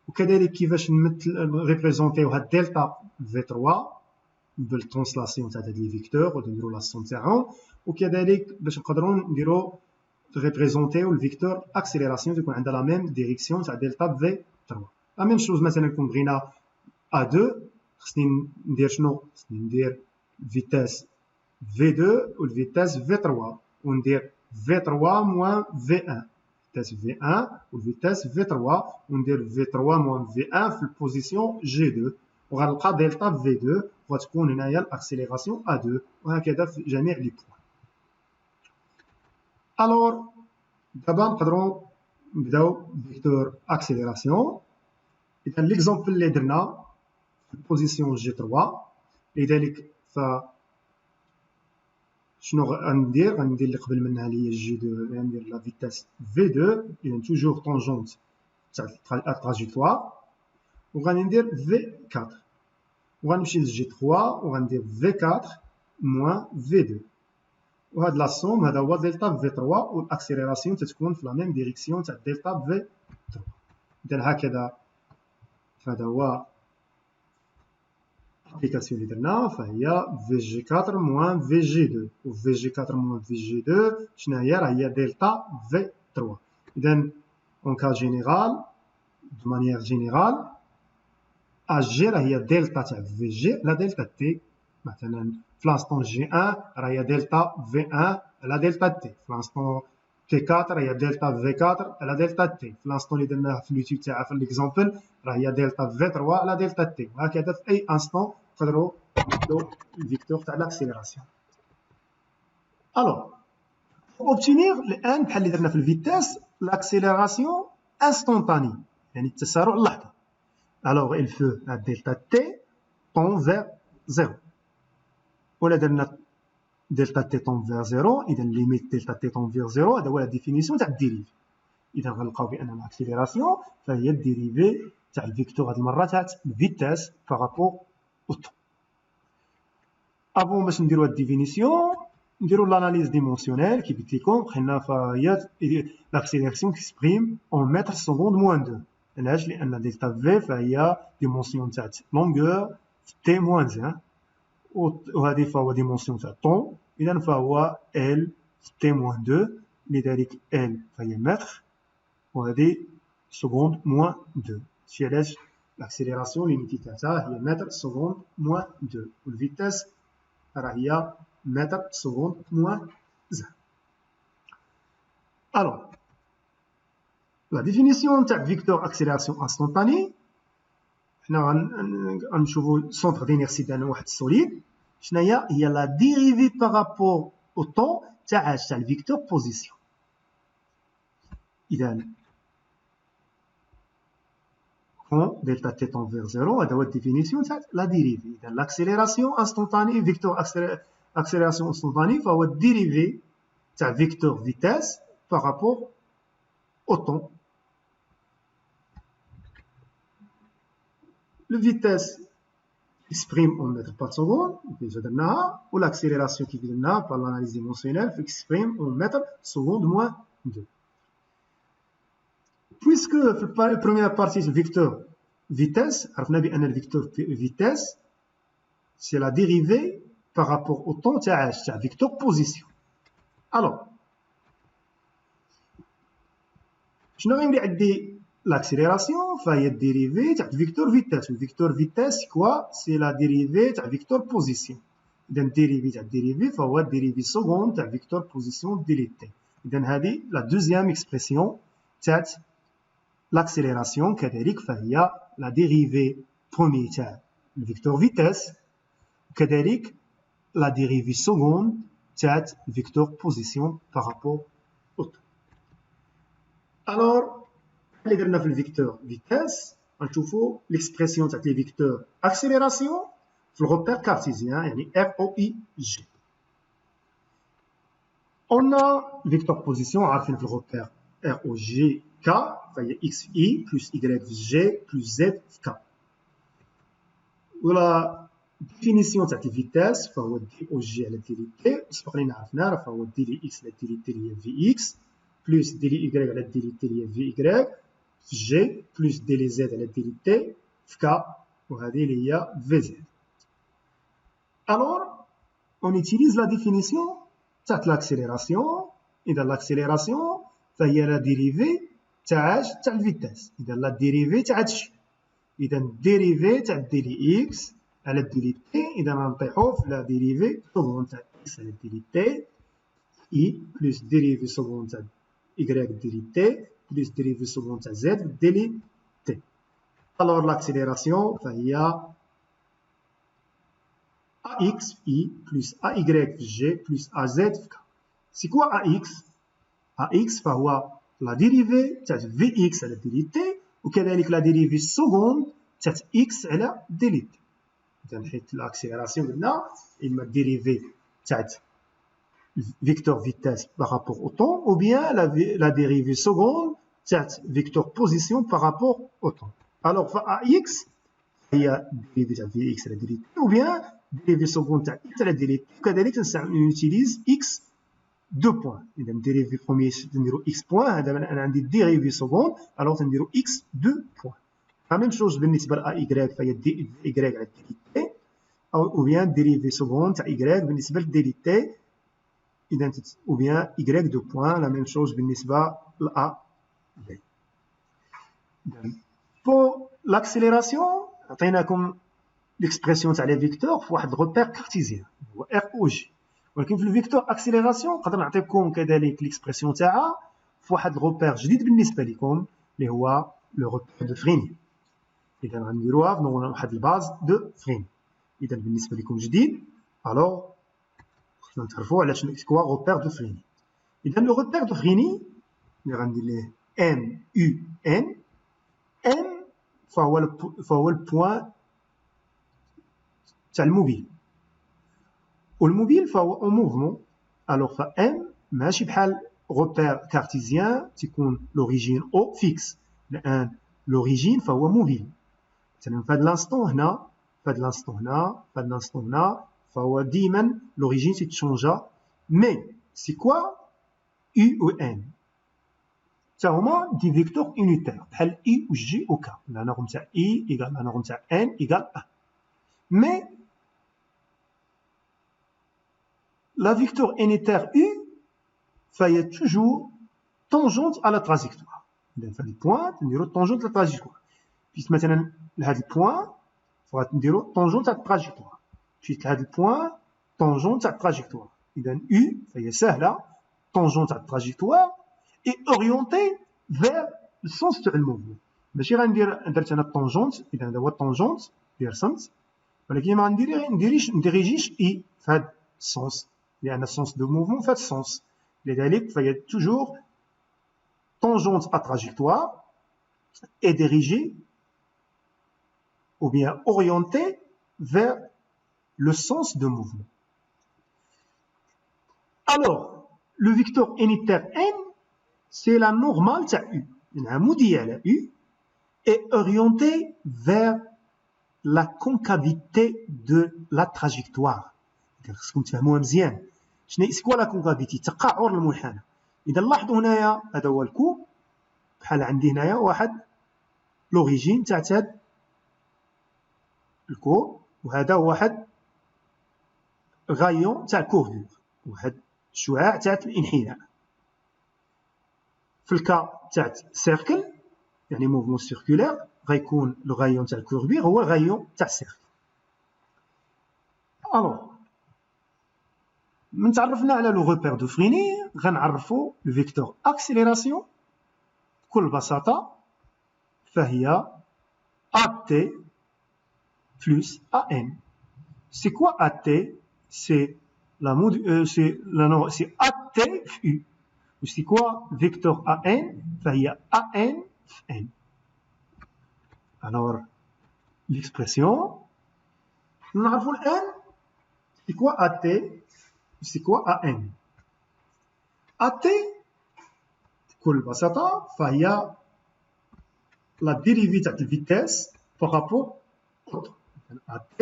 وكذلك كيفاش نريبريزونتيو هاد دلتا في 3 بالترانسلاسيون تاع هاد لي فيكتور ونديرو لا سوم تاعهم، وكذلك باش نقدروا نديرو ريبريزونتيو الفيكتور اكسيليراسيون تكون عندها لا ميم ديريكسيون تاع دلتا في 3. لا ميم شوز مثلا كون بغينا A2 خصني ندير شنو؟ خصني ندير فيتاس V2 والفيتاس V3 وندير V3 موان V1 فيتاس V1 والفيتاس V3 وندير V3 موان V1 في البوزيسيون G2 وغنلقى دلتا V2 وغتكون هنايا الاكسيليراسيون A2 وهكذا في جميع لي بوين. الوغ دابا نقدروا نبداو فيكتور اكسيليراسيون. اذا ليكزومبل اللي درنا في البوزيسيون G3 لذلك ف شنو غندير اللي قبل منها اللي هي G2 غندير لا فيتاس V2 اذا توجور طونجونت تاع التراجيكتوار وغادي ندير V4 وغنمشي ل G3 وغندير V4 موان V2 وهاد لا سوم هذا هو دلتا V3 والاكسيليراسيون تتكون في لا ميم ديريكسيون تاع دلتا V3. اذا هكذا هذا هو الابليكاسيون اللي درنا فهي VG4 موان VG2 و VG4 موان VG2 شنو هي؟ راه هي دلتا V3. اذا اون كا جينيرال دو مانيير جينيرال اجي راه هي دلتا تاع VG لا دلتا تي. مثلا في لانستون جي 1 راه هي دلتا V1 على دلتا تي، في لانستون تي 4 هي دلتا V4 على دلتا تي، في لانستون اللي درناه في لوتيود تاعها في ليكزومبل راه هي دلتا V3 على دلتا تي، وهكذا في اي انستون نقدروا نحددوا الفيكتور تاع لاكسيليراسيون. الوغ اوبتينير الان بحال اللي درنا في الفيتاس لاكسيليراسيون انستونطاني يعني التسارع اللحظي. الوغ il faut la delta t tend vers 0 ولا درنا دلتا تي طون فير 0 اذا ليميت دلتا تي طون فير 0 هذا هو لا ديفينيسيون تاع الديريفي. اذا غنلقاو بان الاكسيليراسيون فهي الديريفي تاع الفيكتور هذه المره تاع الفيتاس بارابور او طون. افون باش نديرو هاد الديفينيسيون نديرو لاناليز ديمونسيونيل كي قلت لكم قلنا فهي لاكسيليراسيون كيسبريم اون متر سكوند موان 2. علاش؟ لان دلتا في فهي ديمونسيون تاع لونغور تي موان 1 وهذه فهو ديمونسيون تاع طون اذا فهو ال تي موان 2 لذلك ال فهي متر وهذه سكوند موان 2. شي علاش لاكسيليراسيون لينيتي تاعها هي متر سكوند موان 2 والفيتاس راه هي متر سكوند موان 1. الوغ لا ديفينيسيون تاع فيكتور اكسيليراسيون انستونطاني حنا غنشوفو سونتر دينيرسي ديالنا واحد السوليد شنو هي لا ديريفي بارابور او طون تاع الفيكتور بوزيسيون. اذا كون دلتا تي طون فير 0 هذا هو الديفينيسيون تاع لا ديريفي. اذا لاكسيليراسيون انستونطاني فيكتور اكسيليراسيون انستونطاني فهو الديريفي تاع فيكتور فيتاس بارابور au temps. Le vitesse exprime en mètres par seconde, ou l'accélération qui vient par l'analyse dimensionnelle exprime en mètres seconde moins 2. Puisque la première partie du vecteur vitesse, le vecteur vitesse, c'est la dérivée par rapport au temps de la vecteur position. Alors, شنو غيولي عندي l'accélération فهي dérivée تاع vecteur vitesse. Le vecteur vitesse c'est quoi? C'est la dérivée تاع vecteur position. إذا dérivée تاع dérivée فهو dérivée seconde تاع vecteur position délité. إذا هذه la deuxième expression تاع l'accélération. كذلك فهي la dérivée premier تاع le vecteur vitesse. كذلك la dérivée seconde تاع le vecteur position par rapport au temps. Alors اللي درنا في الفيكتور فيتاس غنشوفوا ليكسبرسيون تاع لي فيكتور اكسيليراسيون في الغوبير كارتيزيان يعني ار او اي جي. قلنا الفيكتور بوزيسيون عارفين في الغوبير ار او جي كا فهي اكس في اي بلس اي في جي بلس زد في كا. ولا ديفينيسيون تاع الفيتاس فهو دي او جي على دي لي تي سبق لينا عرفناه فهو دي لي اكس على دي لي تي اللي هي في اكس بلس دي لي y على دي لي تي اللي هي في y في جي بلس دي لي زد على دي لي تي في كا وهذه اللي هي في زد. Alors on utilise la définition تاع l'accélération. إذا l'accélération فهي لا ديريفي تاع الفيتاس. إذا لا ديريفي تاع هادشي. إذا ديريفي تاع دي لي إكس على دي لي تي. إذا غنطيحو في لا ديريفي سكوند تاع إكس على دي لي تي إي بلس ديريفي سكوند تاع y دي لي تي plus dérivée seconde تاع z délai t. Alors l'accélération فهي ax i plus ay في g plus az في k. C'est quoi ax? ax فهو la dérivée تاع vx على délai t وكذلك la dérivée seconde تاع x على délai t. إذا حيت l'accélération قلنا إما dérivée تاع vecteur vitesse par rapport au temps ou bien la dérivée seconde تاع vecteur position par rapport au temps. Alors AX هي dérivée تاع Vx على دي ou bien dérivée seconde تاع x على دي وكذلك نوتيليز x دو بوان. إذا dérivée premier نديرو x بوان هذا أنا عندي dérivée seconde alors نديرو x دو بوان. لا ميم شوز بالنسبة ل AY فهي دي y على دي تي ou bien dérivée seconde تاع y بالنسبة ل دي تي. إذا ou bien y دو بوان لا ميم شوز بالنسبة ل A. Pour l'accélération عطيناكم l'expression تاع لي فيكتور في واحد الغوبير كارتيزيان هو ار او جي. ولكن في الفيكتور اكسيليراسيون نقدر نعطيكم كذلك l'expression تاعها في واحد الغوبير جديد بالنسبه لكم اللي هو لو غوبير دو فريني. اذا غنديروها في واحد الباز دو فريني. اذا بالنسبه لكم جديد الوغ خصنا نتعرفوا على شنو كوا غوبير دو فريني. اذا لو غوبير دو فريني اللي غندير ليه M U N. M فهو البوان تاع الموبيل والموبيل فهو اون موفمون. الوغ ف M ماشي بحال غوبير كارتيزيان تيكون لوريجين او فيكس لان لوريجين فهو موبيل. مثلا في هاد لانستون هنا فهاد لانستون هنا فهو ديما لوريجين تيتشونجا. مي سي كوا U و N هما دي فيكتور unitaire بحال I و J و K. لا نورم تاع I إيكال لا نورم تاع N إيكال 1. مي لا فيكتور unitaire U فهي توجور tangente à la trajectoire. إذا في هاد البوان نديرو tangente à la trajectoire. مشيت مثلا لهاد البوان فغنديرو tangente à la trajectoire. مشيت لهاد البوان tangente à la trajectoire. إذا U فهي ساهلة tangente à la trajectoire et orienté vers le sens تاع الموفمون. ماشي درت انا الطونجونت. اذا هذا هو الطونجونت اللي رسمت ولكن ما نديريجيش اي في هذا السونس لان السونس دو موفمون في هذا السونس. لذلك فهي توجور tangente à trajectoire et dirigée ou bien orientée vers le sens de mouvement. Alors le vecteur unitaire n c'est la normale تاع U. نعمو ديالها U est orientée vers la concavité de la trajectoire. خصكم تفهموها مزيان. شنو سكوا لا كونكافيتي؟ تقعر المنحنى. إذا لاحظوا هنايا هذا هو الكوب بحال عندي هنايا واحد لوريجين تاع هاد الكوب وهذا واحد غايون تاع الكورفور واحد الشعاع تاع الانحناء. في الكا تاع سيركل يعني موفمون سيركولير غيكون لو غايون تاع الكوربير هو الغايون تاع السيركل. الوغ من تعرفنا على لو روبير دو فريني غنعرفو لو فيكتور اكسيليراسيون بكل بساطه فهي AT plus AN. C'est quoi AT? C'est c'est AT في U. C'est quoi vecteur AN? فهي AN في N. Alors, l'expression, nous avons N. C'est quoi AT? C'est quoi AN? AT, بكل بساطة فهي la dérivée de la vitesse par rapport à l'autre.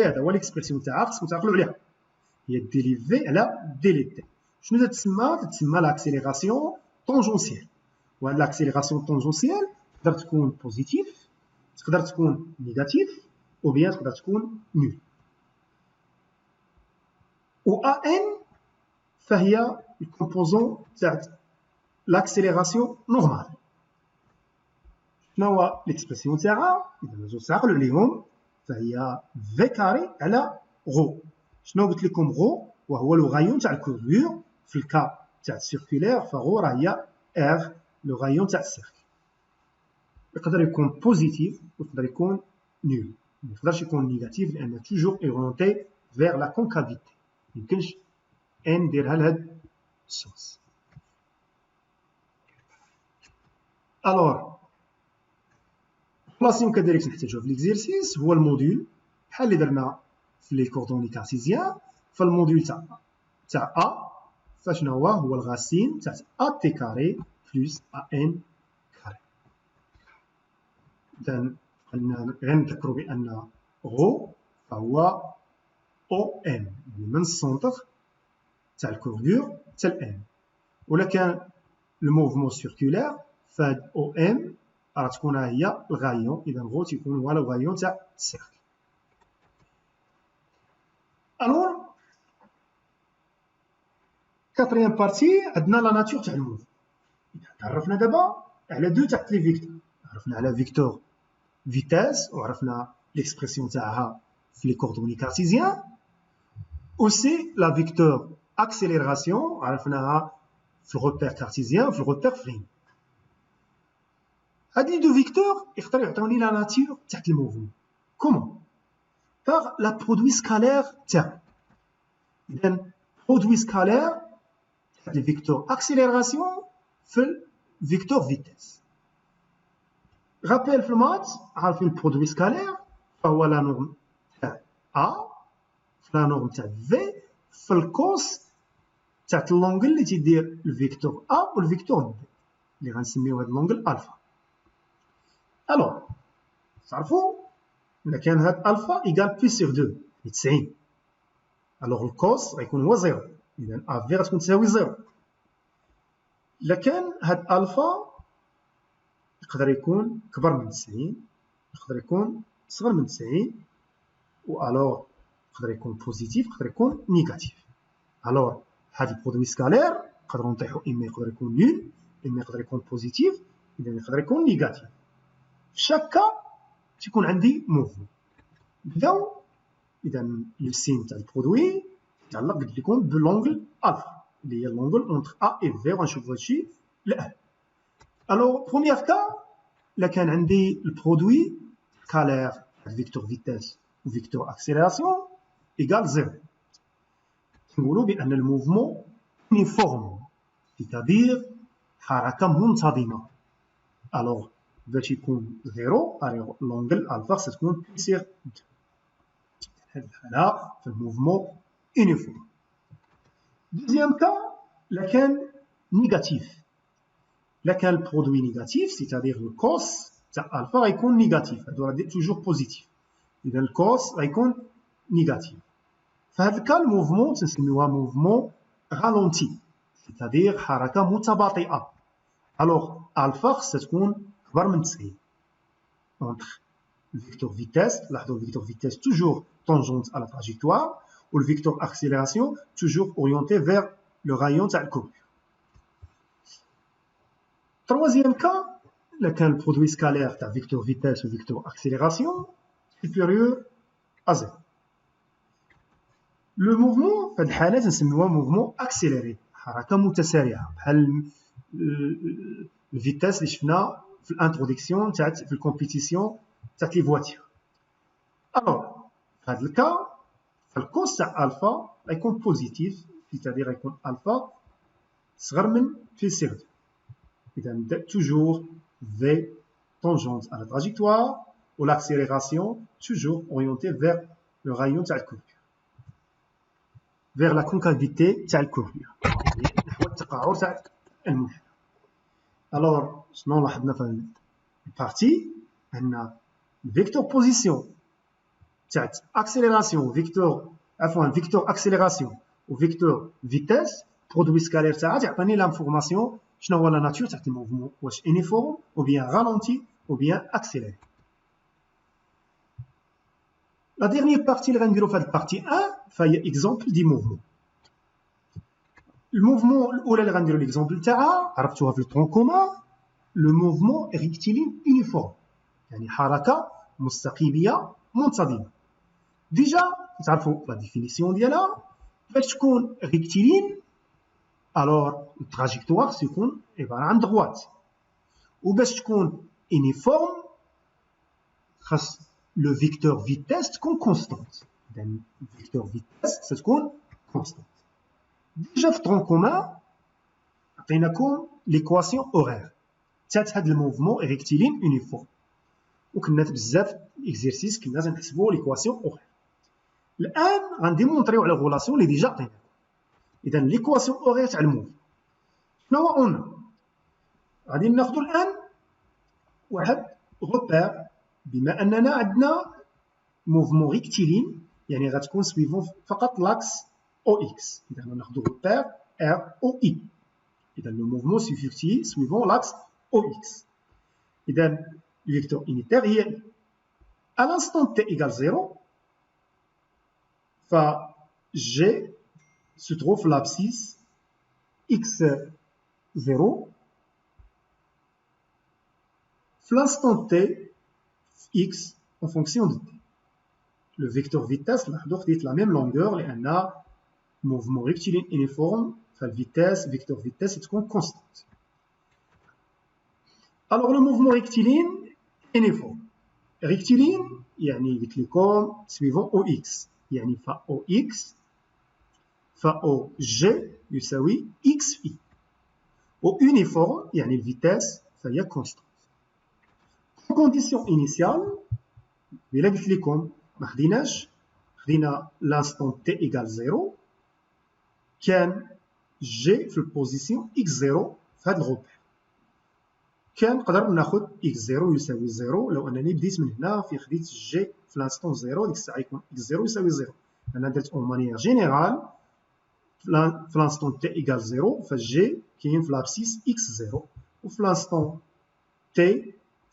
هذا هو l'expression تاعها خصكم تعقلوا عليها. هي dérivée على délité. شنو تتسمى؟ تتسمى l'accélération tangentielle. وهاد l'accélération tangentielle تقدر تكون بوزيتيف، تقدر تكون نيجاتيف، أو بيان تقدر تكون نول. و AN فهي الكومبوزون تاع l'accélération normale. شنو هو ليكسبرسيون تاعها؟ إذا نجيو تعقلوا عليهم فهي في كاري على غو. شنو قلت لكم غو؟ وهو لو غايون تاع الكوربور. في الكا تاع السيركولير فغو راه هي ار لو غايون تاع السيركل. يقدر يكون بوزيتيف ويقدر يكون نول، ما يقدرش يكون نيجاتيف لأن توجور اورونتي فيغ لا كونكافيتي. ميمكنش نديرها لهاد السونس. الوغ البلاسيون كذلك نحتاجوه في ليكزيرسيس هو الموديل بحال اللي درنا في لي كوردوني كارتيزيان. فالموديل تاع ا فشنو هو؟ هو الغاسين تاع ا تي كاري بلس ا ان كاري. اذا غير نذكروا بان غو فهو او ام، يعني من السونتر تاع الكوربور حتى الان. ولا كان الموفمون سيركولير فهاد او ام راه تكون هي الغايون. اذا غو تيكون هو الغايون تاع السيركل. الوغ كاتريام بارتي عندنا لا ناتور تاع الموف. تعرفنا دابا على دو تاع لي فيكتور، عرفنا على فيكتور فيتاس وعرفنا ليكسبرسيون تاعها في لي كوردوني كارتيزيان. اوسي لا فيكتور اكسيليراسيون عرفناها في الروبير كارتيزيان في الروبير فرين. هاد لي دو فيكتور يقدروا يعطيوني لا ناتور تاع الموفمون. كومون؟ باغ لا برودوي سكالير تاعو. اذا برودوي سكالير تاع لي فيكتور اكسيليراسيون في الفيكتور فيتاس. رابيل في المات عارفين البرودوي سكالير فهو لا نورم تاع ا في لا نورم تاع في في الكوس تاع اللونغل اللي تيدير الفيكتور ا والفيكتور بي اللي غنسميو هاد اللونغل الفا. الوغ تعرفوا الا كان هاد الفا ايكال بي سيغ 2 90، الوغ الكوس غيكون هو زيرو. اذا ا في غتكون تساوي زيرو. الا كان هاد الفا يقدر يكون كبر من 90، يقدر يكون صغر من 90، و الوغ يقدر يكون بوزيتيف يقدر يكون نيجاتيف. الوغ هاد البرودوي سكالير نقدروا نطيحوا اما يقدر يكون نول اما يقدر يكون بوزيتيف اذا يقدر يكون نيجاتيف. في شاك كا تيكون عندي موفمون. نبداو اذا لو سين تاع البرودوي يتعلق قلت لكم بلونغل الفا اللي هي اللونغل اونتر ا اي في. غنشوفوا هادشي الان. الوغ بروميير كا الا كان عندي البرودوي سكالير فيكتور فيتاس و فيكتور اكسيليراسيون ايكال زيرو، نقولوا بان الموفمون يونيفورم سيتادير حركه منتظمه. الوغ باش يكون زيرو لونغل الفا خصها تكون بي سيغ 2. هاد الحاله في الموفمون يونيفورم. دوزيام كا الا كان نيجاتيف، الا كان البرودوي نيجاتيف سيتادير الكوس تاع الفا غيكون نيجاتيف، هادو راه توجور بوزيتيف، اذا الكوس غيكون نيجاتيف. فهاد الكا الموفمون تنسميوها موفمون رالونتي سيتادير حركه متباطئه. الوغ الفا خصها تكون كبر من 90 اونتر الفيكتور فيتاس. لاحظوا الفيكتور فيتاس توجور طونجونت على تراجيكتوار و الفيكتور اكسيليراسيون توجور اورينتي فيغ لو غايون تاع الكوربور. تروازيام كا le produit scalaire de vecteur vitesse ou vecteur accélération supérieur à 0. Le mouvement, في الحالة نسميوه mouvement accéléré، حركة متسارعة بحال الفيتاس اللي شفنا في الانتروديكسيون تاع في الكومبيتيسيون تاع لي فواتير. الوغ في هذا الكا فالكوس تاع الفا غيكون بوزيتيف، c'est-à-dire غيكون الفا صغر من في سيغ. إذا نبدا توجور في tangente à la trajectoire ou l'accélération toujours orientée vers le rayon تاع الكوربure، vers la concavité تاع الكوربure، نحو التقاعر تاع المنحنى. الوغ شنو لاحظنا في هذه البارتي؟ ان الفيكتور بوزيسيون تاع اكسيليراسيون فيكتور اكسيليراسيون وفيكتور فيتاس برودوي سكالير تاعها تعطيني لانفورماسيون شنو هو لا ناتور تاع الموفمون، واش انيفورم او بيان رالونتي او بيان اكسيليري. لا ديرنيير بارتي اللي غنديرو في هاد البارتي 1 فهي اكزومبل دي موفمون. الموفمون الاولى اللي غنديرو ليكزومبل تاعها عرفتوها في الترون كومان، لو موفمون ريكتيلين يونيفورم، يعني حركه مستقيميه منتظمه. ديجا تعرفوا لا ديفينيسيون ديالها، فاش تكون ريكتيلين الوغ التراجيكتوار تكون عباره عن دغوات، وباش تكون يونيفورم خاص لو فيكتور فيتاس تكون كونستانت. اذا فيكتور فيتاس تكون كونستانت. ديجا في الترون كومان عطيناكم ليكواسيون اورير تاع هاد الموفمون ريكتيلين يونيفورم، وكنا بزاف اكزرسيس كنا تنحسبوا ليكواسيون اورير. الان غنديمونطريو على غولاسيون اللي ديجا عطيناكم. اذا ليكواسيون اورير تاع الموفمون شنو هو؟ قلنا غادي ناخذ الان واحد غوبير، بما اننا عندنا موفمون ريكتيلين يعني غتكون سويفون فقط لاكس او اكس. اذا غناخذ غوبير ار او اي. اذا لو موفمون سيفيكتي سويفون لاكس او اكس. اذا الفيكتور unitaire هي à l'instant t égale 0 ف G se trouve l'abscisse x0 في l'instant t x en fonction de t. Le vecteur vitesse لاحظوا خديت la même longueur لأن mouvement rectiligne uniforme فالفيتاس vecteur vitesse تكون constante. Alors le mouvement rectiligne uniforme rectiligne يعني قلت لكم suivant OX، يعني ف OX ف OG يساوي X في و uniforme يعني الفيتاس فهي constante. condition initiale إلا قلت لكم ما خديناش، خدينا l'instant t égale 0 كان G في البوزيسيون x0 في هذا الغوبير، كان نقدر ناخذ x0 يساوي 0 لو انني بديت من هنا في خديت جي في لانستون 0 ديك الساعه يكون x0 يساوي 0. انا درت اون مانيير جينيرال في لانستون t ايكال 0 فجي كاين في لابسيس x0 وفي لانستون t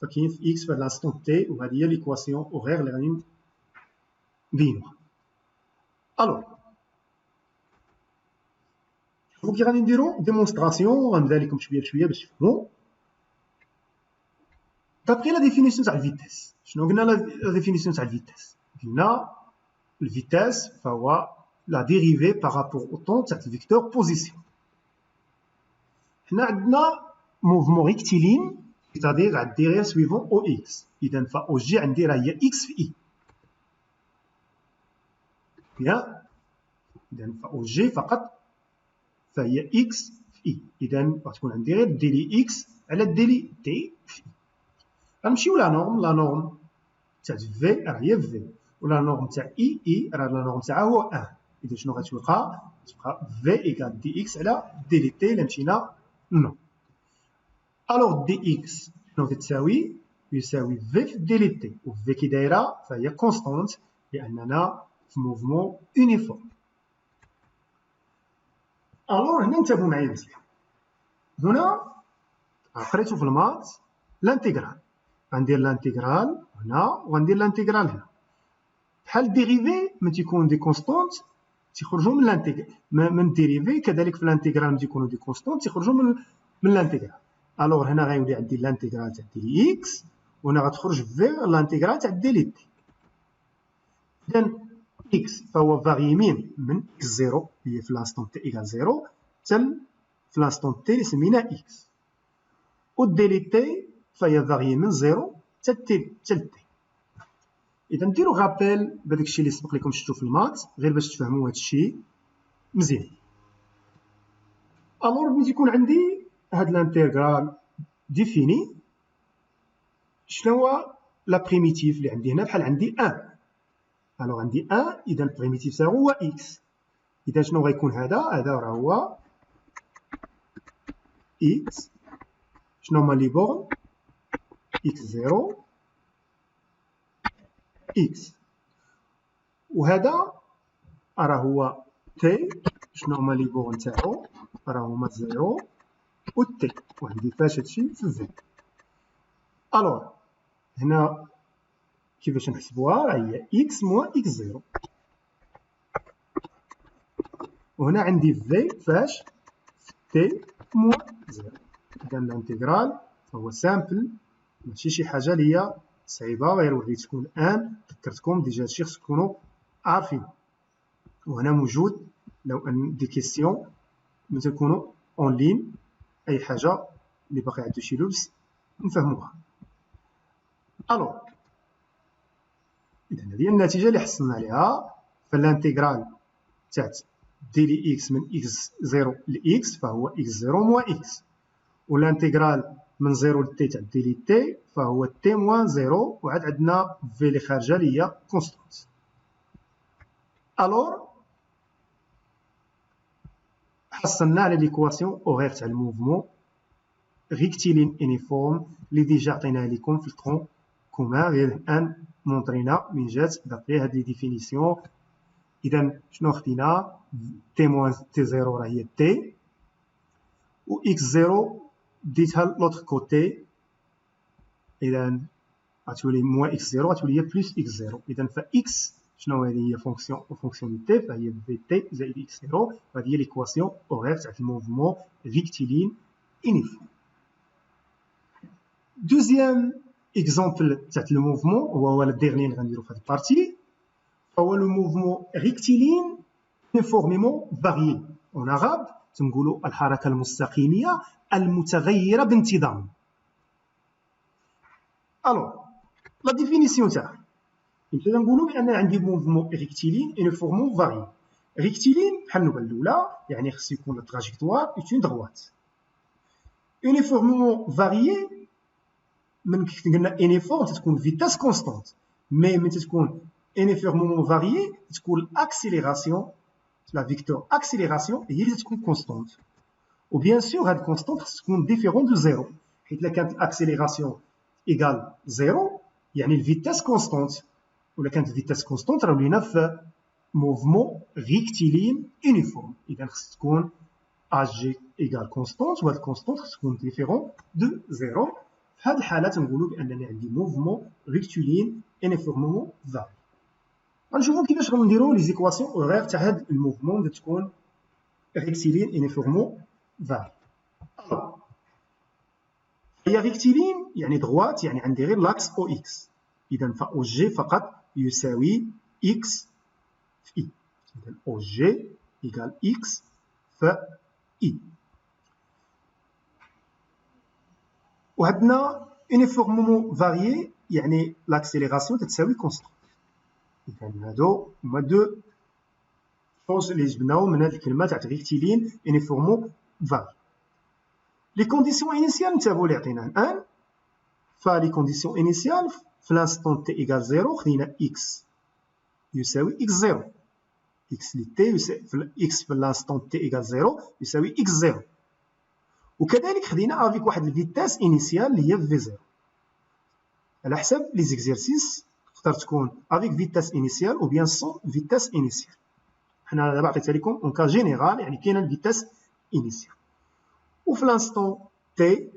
فكاين في x في لانستون t، وهذه هي ليكواسيون اورير اللي غادي نبينوها. الوغ شوفوا كي غادي نديرو ديمونستراسيون غنبدا لكم شويه بشويه باش تفهموا. D'après la définition de la vitesse, la définition de la vitesse, la vitesse est la dérivée par rapport au temps de le vecteur position. On a un mouvement rectiligne, c'est-à-dire la dérivée suivant OX. Il y a OG, on dirait X في I. Bien, il y a OG فقط فهي X في I. إذا غتكون عندي ديلي X على ديلي T في I. غنمشيو لا نورم تاع في راهي في، ولا نورم تاع اي راه لا نورم تاعها هو 1. اذا شنو غتبقى؟ تبقى في ايكال دي اكس على دي لي تي الا مشينا نو. الوغ دي اكس شنو كتساوي؟ يساوي في دي لي تي، وفي كي دايره فهي كونستانت لاننا في موفمون يونيفورم. الوغ هنا انتبهوا معايا مزيان، هنا قريتو في المات لانتيغرال، غندير لانتيغرال هنا وغندير لانتيغرال هنا. بحال ديريفي ملي تيكون دي كونستونت تيخرجوا من لانتيغرال، من الديريفي كذلك في لانتيغرال ملي تيكونوا دي كونستونت تيخرجوا من لانتيغرال. الوغ هنا غيولي عندي لانتيغرال تاع دي لي اكس، وهنا غتخرج فيغ لانتيغرال تاع دي لي تي. اذا اكس فهو فاريي من اكس زيرو هي في لانستون تي ايكال زيرو حتى في لانستون تي اللي سميناه اكس، و دي لي تي فهي فاريي من زيرو حتى تي. اذا نديرو غابيل بهداك الشيء اللي سبق لكم شفتو في المات غير باش تفهموا هذا الشيء مزيان. الوغ ملي تيكون عندي هاد لانتيغرال ديفيني، شنو هو لا بريميتيف اللي عندي هنا؟ بحال عندي 1. الوغ عندي 1 اذا البريميتيف تاعو هو اكس. اذا شنو غيكون هذا راه هو اكس. شنو هما لي بورن؟ اكس زيرو اكس. وهذا راه هو تي. شنو هما لي بورن تاعو؟ راه هما زيرو و تي. وعندي فاش هادشي في زد. الوغ هنا كيفاش نحسبوها؟ راه هي اكس موان اكس زيرو، وهنا عندي في فاش تي موان زيرو. اذا الانتيغرال هو سامبل، ماشي شي حاجه اللي هي صعيبه، غير وريتكم الان ذكرتكم ديجا هادشي خصكم تكونوا عارفين. وهنا موجود لو ان دي كيسيون ملي تكونوا اون لين، اي حاجه اللي باقي عنده شي لبس نفهموها. الوغ اذا هذه النتيجه اللي حصلنا عليها. فالانتيغرال تاع دي لي اكس من اكس زيرو لاكس فهو اكس زيرو موان اكس، والانتيغرال من زيرو لتي تاع دي لي تي فهو تي موان زيرو، وعاد عندنا في اللي خارجه اللي هي كونستانت. الوغ حصلنا على ليكواسيون اوغير تاع الموفمون ريكتيلين انيفورم اللي ديجا عطيناها لكم في الترون كومان، غير الان مونطرينا من جات دابري هاد لي ديفينيسيون. اذا شنو خدينا؟ تي موان تي زيرو راه هي تي، و اكس زيرو ديتها لوطخ كوتي، اذا غتولي موان اكس زيرو غتولي هي بلس اكس زيرو. اذا ف اكس شنو هذه؟ هي فونكسيون تي، فهي في تي زائد اكس زيرو. وهذه هي ليكواسيون اوغير تاع الموفمون ريكتيلين انيفورم. دوزيام اكزومبل تاع لو موفمون هو الديرني اللي غنديرو في هاد البارتي، فهو لو موفمون ريكتيلين uniformément varié. En arabe تنقولوا الحركه المستقيميه المتغيره بانتظام. الوغ لا ديفينيسيون تاعها يمكن نقولوا بان عندي موفمون ريكتيلين uniformément varié. ريكتيلين بحال النوبه الاولى يعني خص يكون لا تراجيكتوار اون دغوات. uniformément varié من كيف قلنا انيفور تكون فيتاس كونستانت، مي من تكون uniformément varié تكون الاكسيليراسيون لا فيكتور اكسيليراسيون هي اللي تكون كونستانت. وبيان سور هاد كونستانت خص تكون ديفيرون دو زيرو، حيت الا كانت الاكسيليراسيون ايكال زيرو يعني الفيتاس كونستانت، ولا كانت الفيتاس كونستانت راه ولينا في موفمون ريكتيلين يونيفورم. اذا خص تكون اج جي ايكال كونستانت، وهاد الكونستانت خص تكون ديفيرون دو زيرو. في هاد الحاله تنقولوا بانني عندي موفمون ريكتيلين يونيفورمون فاري. غنشوفوا كيفاش غنديروا لي زيكواسيون اوغير تاع هاد الموفمون اللي تكون ريكتيلين يونيفورمون فاري. هي ريكتيلين يعني دغوات، يعني عندي غير لاكس او اكس، اذا فا جي فقط يساوي اكس في اي. اذا او جي ايكال اكس في اي. وعندنا يونيفورمون فاريي يعني لاكسيليراسيون تتساوي كونستانت. اذا هادو هما دو شوز اللي جبناو من هاد الكلمه تاع ريكتيلين يونيفورمون فاري. لي كونديسيون انيسيال نتابعو اللي عطيناه الان. فلي كونديسيون انيسيال في لانستون تي ايكال زيرو خدينا اكس يساوي اكس زيرو، اكس لي تي يساوي اكس في لانستون تي ايكال زيرو يساوي اكس زيرو. وكذلك خدينا افيك واحد الفيتاس انيسيال اللي هي في زيرو. على حسب لي زيكزيرسيس تقدر تكون افيك فيتاس انيسيال او بيان سون فيتاس انيسيال. حنا دابا عطيتها لكم اون كا جينيرال يعني كاينه الفيتاس انيسيال. وفي لانستون تي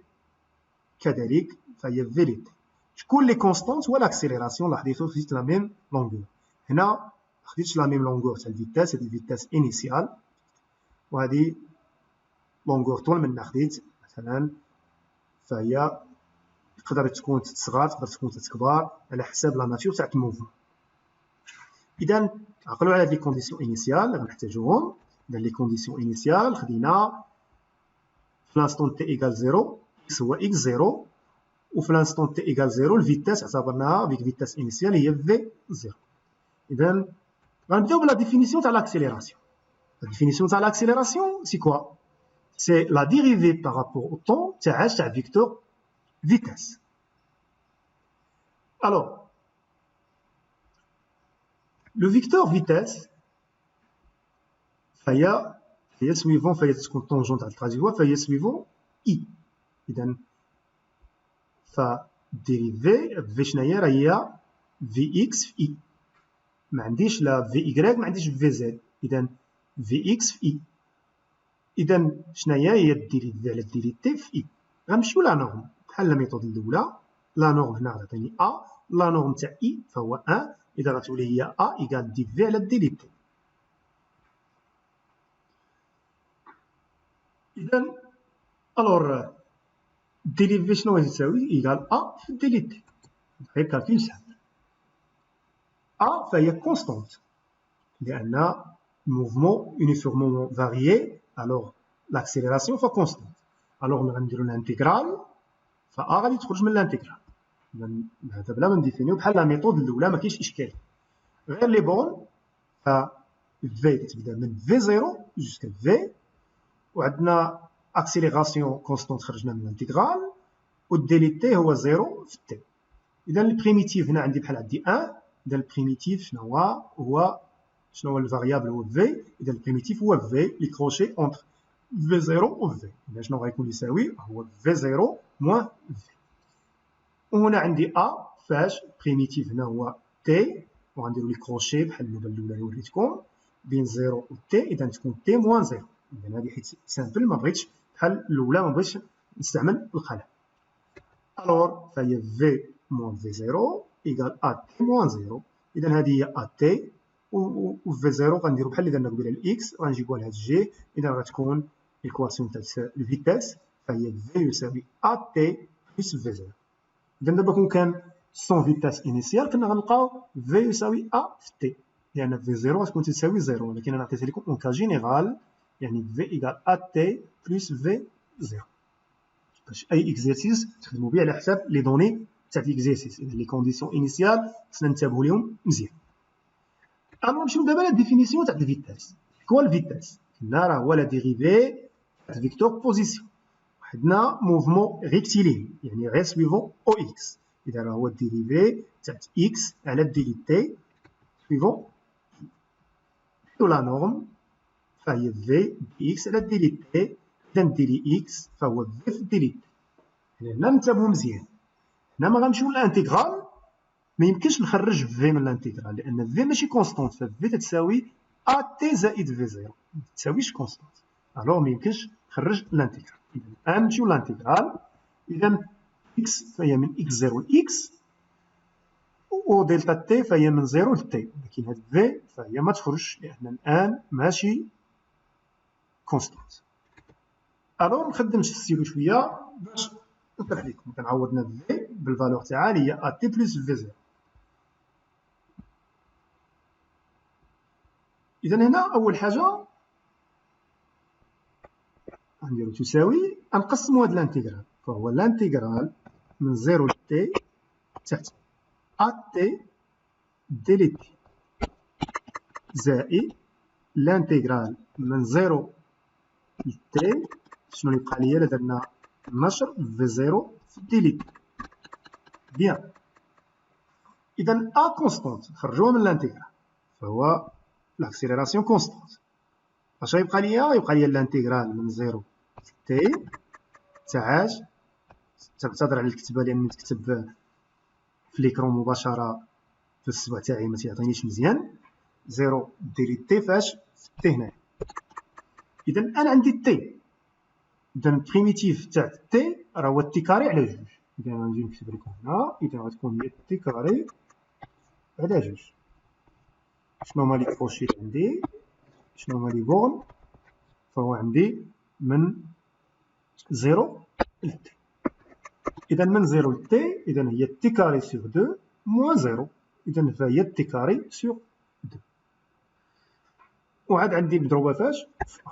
كذلك فهي فيريتي. شكون لي كونستانت هو لاكسيليراسيون. لاحظيتو خديت لا ميم لونغور، هنا خديتش لا ميم لونغور تاع الفيتاس، هادي فيتاس انيسيال وهادي لونغور طول منا خديت مثلا فهي تقدر تكون تصغر تقدر تكون تكبر على حساب لا ناتور تاع الموفمون. اذا عقلوا على هاد لي كونديسيون انيسيال اللي غنحتاجوهم. اذا لي كونديسيون انيسيال خدينا في لانستون تي ايكال 0 اكس هو اكس 0، وفي لانستون تي ايكال 0 الفيتاس اعتبرناها بيك فيتاس انيسيال هي في 0. اذا غنبداو بلا ديفينيسيون تاع لاكسيليراسيون. لا ديفينيسيون تاع لاكسيليراسيون سي كوا؟ سي لا ديريفي باغ رابور او طون تاع فيكتور vitesse. Alors, le vecteur vitesse, فهي suivant فهي تكون tangente تاع الترازيفوار فهي suivant i. إذا فديريفي في شناهي راه هي في اكس في i. ما عنديش لا في y ما عنديش في z. إذا في اكس في i. إذا شناهي الديريفي على الديريتي في i. غنمشيو لا نورم بحال لا ميثود الاولى. لا نورم هنا غتعطيني ا، لا نورم تاع اي فهو 1. اذا غتولي هي ا ايكال دي في على دي لي تي. اذا الور دي لي في شنو غادي تساوي؟ ايكال ا في دي لي تي. غير كالكول سهل. ا فهي كونستونت لان الموفمون يونيفورمون فاريي، الور لاكسيليراسيون فا كونستونت. الور غنديرو الانتيغرال فا غادي تخرج من الانتيغرال. هذا بلا ما نديفينيو بحال لا ميثود الاولى ما كاينش اشكال. غير لي بون ف في تبدا من في 0 جوسكا في، وعندنا اكسيليراسيون كونستونت خرجنا من الانتيغرال، والديليتي هو 0 في تي. اذا البريميتيف هنا عندي بحال عندي 1. اذا البريميتيف شنو هو شنو هو الفاريابل هو في. اذا البريميتيف هو في لي كروشي اونتر في 0 و في. اذا شنو غيكون يساوي؟ هو في 0 موان في. وهنا عندي ا فاش بريميتيف هنا هو تي، وغنديرو لي كروشي بحال اللعبه الاولى اللي وريتكم بين 0 و تي. اذا تكون تي موان 0. اذا هذه حيت سامبل ما بغيتش بحال الاولى ما بغيتش نستعمل القلم. الور فهي في موان في 0 ايكال ا تي موان 0. اذا هذه هي ا تي، و في 0 غنديرو بحال اللي درنا قبيله الاكس غنجيبوها لهاد الجي. اذا غتكون الكواسيون تاع الفيتاس فهي في يساوي ا تي بلس في 0. إذا دابا كون كان سون فيتاس انيسيال كنا غنلقاو في يساوي ا في تي، لان في 0 غتكون تساوي 0. ولكن انا عطيتها لكم اون كا جينيرال يعني في ايكال ا تي بلس في 0 باش اي اكزرسيس تخدموا به على حساب لي دوني تاع ليكزرسيس. اذا لي كونديسيون انيسيال خصنا ننتبهوا لهم مزيان. نمشيو دابا للديفينيسيون تاع الفيتاس. كوا الفيتاس؟ قلنا راه هو لا ديريفي تاع فيكتور بوزيسيون. عندنا موفمون ريكتيلين يعني غير سويفون او اكس. اذا راه هو الديريفي تاع اكس على دي تي سويفون لا نورم فهي في دي اكس على دي تي. اذا دي اكس فهو في في دي تي. هنا ننتبهوا مزيان. هنا ما غنمشيو للانتيغرال، ما يمكنش نخرج في من الانتيغرال لان في ماشي كونستونت. ففي تتساوي ا تي زائد في 0 ما تساويش كونستونت. الوغ ما يمكنش نخرج الانتيغرال. اذا نمشيو للانتيغرال. اذا اكس فهي من اكس 0 ل اكس، و دلتا تي فهي من 0 ل تي. لكن هاد في فهي ما تخرجش لان الان ماشي كونستونت. الوغ نخدم ستيلو شويه باش نطرح لكم. كنعوضنا في بالفالور تاعها اللي هي ا تي بلس في 0. اذا هنا اول حاجه غنديرو تساوي نقسموا هاد الانتيغرال. فهو الانتيغرال من 0 ل تي تحت ا تي دي لي تي زائد الانتيغرال من 0 ل تي شنو اللي بقى ليا الا درنا النشر في 0 في دي لي تي. بيان. اذا ا كونستونت خرجوها من الانتيغرال فهو لاكسيليراسيون كونستونت. اش غيبقى ليا؟ يبقى ليا الانتيغرال من 0 تي تاع تنعتذر على الكتابه لان نتكتب في ليكرون مباشره في الصبع تاعي ما تيعطينيش مزيان. 0 ديري تي فاش في تي هنا. اذا انا عندي تي. اذا البريميتيف تاع تي راه هو تي كاري على جوج. اذا غنجي نكتب لكم هنا. اذا غتكون هي تي كاري على جوج. شنو هما لي كروشي عندي؟ شنو هما لي بورن؟ فهو عندي من 0 ل تي. إذا من 0 ل t إذا هي t كاري سور 2 موان 0، إذا فهي t كاري سور 2. وعاد عندي مضروبة فاش؟ في A.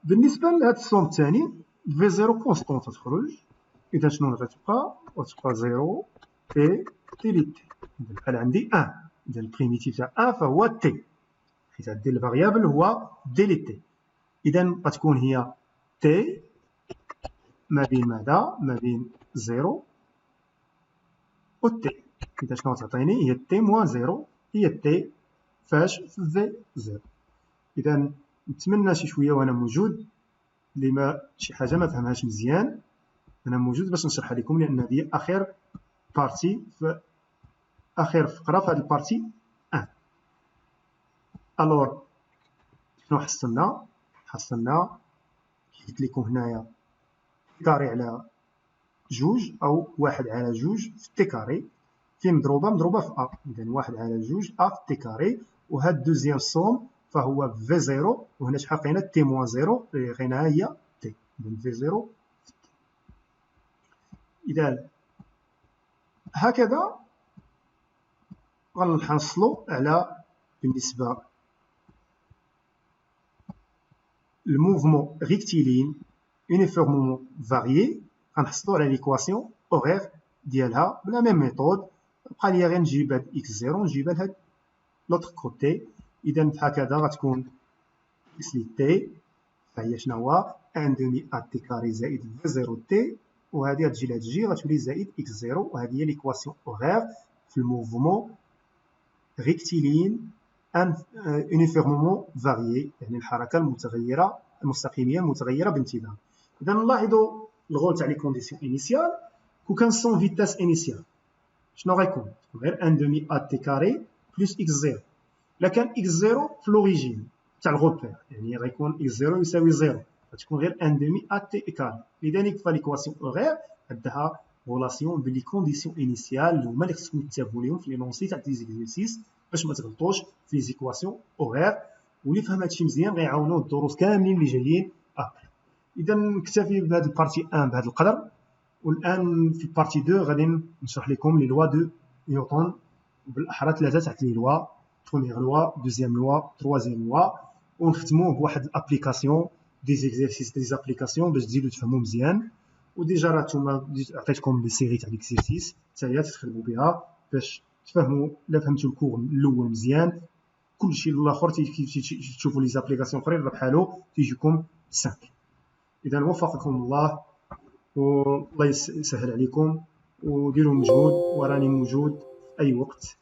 بالنسبة لهاد الصوم الثاني في 0 كونستون تخرج، إذا شنو غتبقى؟ غتبقى 0 t تيلي t، إذا بحال عندي 1، إذا البريميتيف تاع 1 فهو t، حيت عندي الفاريابل هو ديلي t، إذا غتكون هي t ما بين ماذا؟ ما بين 0 و t. إذا شنو تعطيني؟ هي t موان 0 هي t فاش؟ في v0. إذا نتمنى شي شوية وأنا موجود، اللي ما شي حاجة ما فهمهاش مزيان أنا موجود باش نشرحها لكم، لأن هذه آخر بارتي في آخر فقرة في هذه البارتي 1. ألور شنو حصلنا؟ حصلنا قلت لكم هنايا كاري على جوج أو 1 على جوج في تي كاري في مضروبة في أ، إذا 1 على جوج أ في تي كاري، وهاد دوزيام صوم فهو في 0، وهنا شحال لقينا تي موان 0 اللي لقيناها هي تي، إذا في 0 في تي. إذا هكذا غنحصلو على بالنسبة الموفمون ريكتيلين يونيفورمومون فاريي، غنحصلو على ليكواسيون أوغيغ ديالها بلا ميم ميثود. بقى ليا غير نجيب هاد إكس زيرو نجيبها لهاد لوطخ كوتي، إذا هكذا غتكون إكس لي تي فهي شنو هو؟ أن دومي أ تي كاري زائد في زيرو تي، وهادي غتجي لهاد الجي غتولي زائد إكس زيرو، وهادي هي ليكواسيون أوغيغ في الموفمون ريكتيلين يونيفورمومون فاريي، يعني الحركة المتغيرة المستقيمية المتغيرة بانتظام. إذا نلاحظوا الغول تاع لي كونديسيون إنيسيال، كون كان سون فيتاس إنيسيال شنو غيكون؟ غير ان دومي ا تي كاري بلس اكس زيرو. الا كان اكس زيرو في لوريجين تاع الغوبير يعني غيكون اكس زيرو يساوي زيرو، غتكون غير ان دومي ا تي كاري. لذلك فاليكواسيون اوغير عندها غولاسيون بلي كونديسيون انيسيال اللي هما اللي خصكم تتابعوا ليهم في لي نونسي تاع دي زيكزيرسيس باش ما تغلطوش في لي زيكواسيون اوغير. واللي فهم هادشي مزيان غيعاونوه الدروس كاملين اللي جايين ابري. اذا نكتفي بهذا البارتي 1 بهذا القدر، والان في بارتي 2 غادي نشرح لكم لي لوا دو نيوتن، بالاحرى ثلاثه تاع لي لوا، بروميير لوا، دوزيام لوا، تروازيام لوا، ونختموه بواحد الابليكاسيون دي زيكزيرسيس دي زابليكاسيون باش تزيدوا تفهموا مزيان. وديجا راه نتوما عطيتكم لي سيري تاع ليكزيرسيس حتى هي تخدموا بها باش تفهموا. الا فهمتوا الكور الاول مزيان كلشي الاخر تشوفوا لي زابليكاسيون اخرين بحالو تيجيكم سامبل. اذا وفقكم الله والله يسهل عليكم وديروا مجهود، وراني موجود في اي وقت.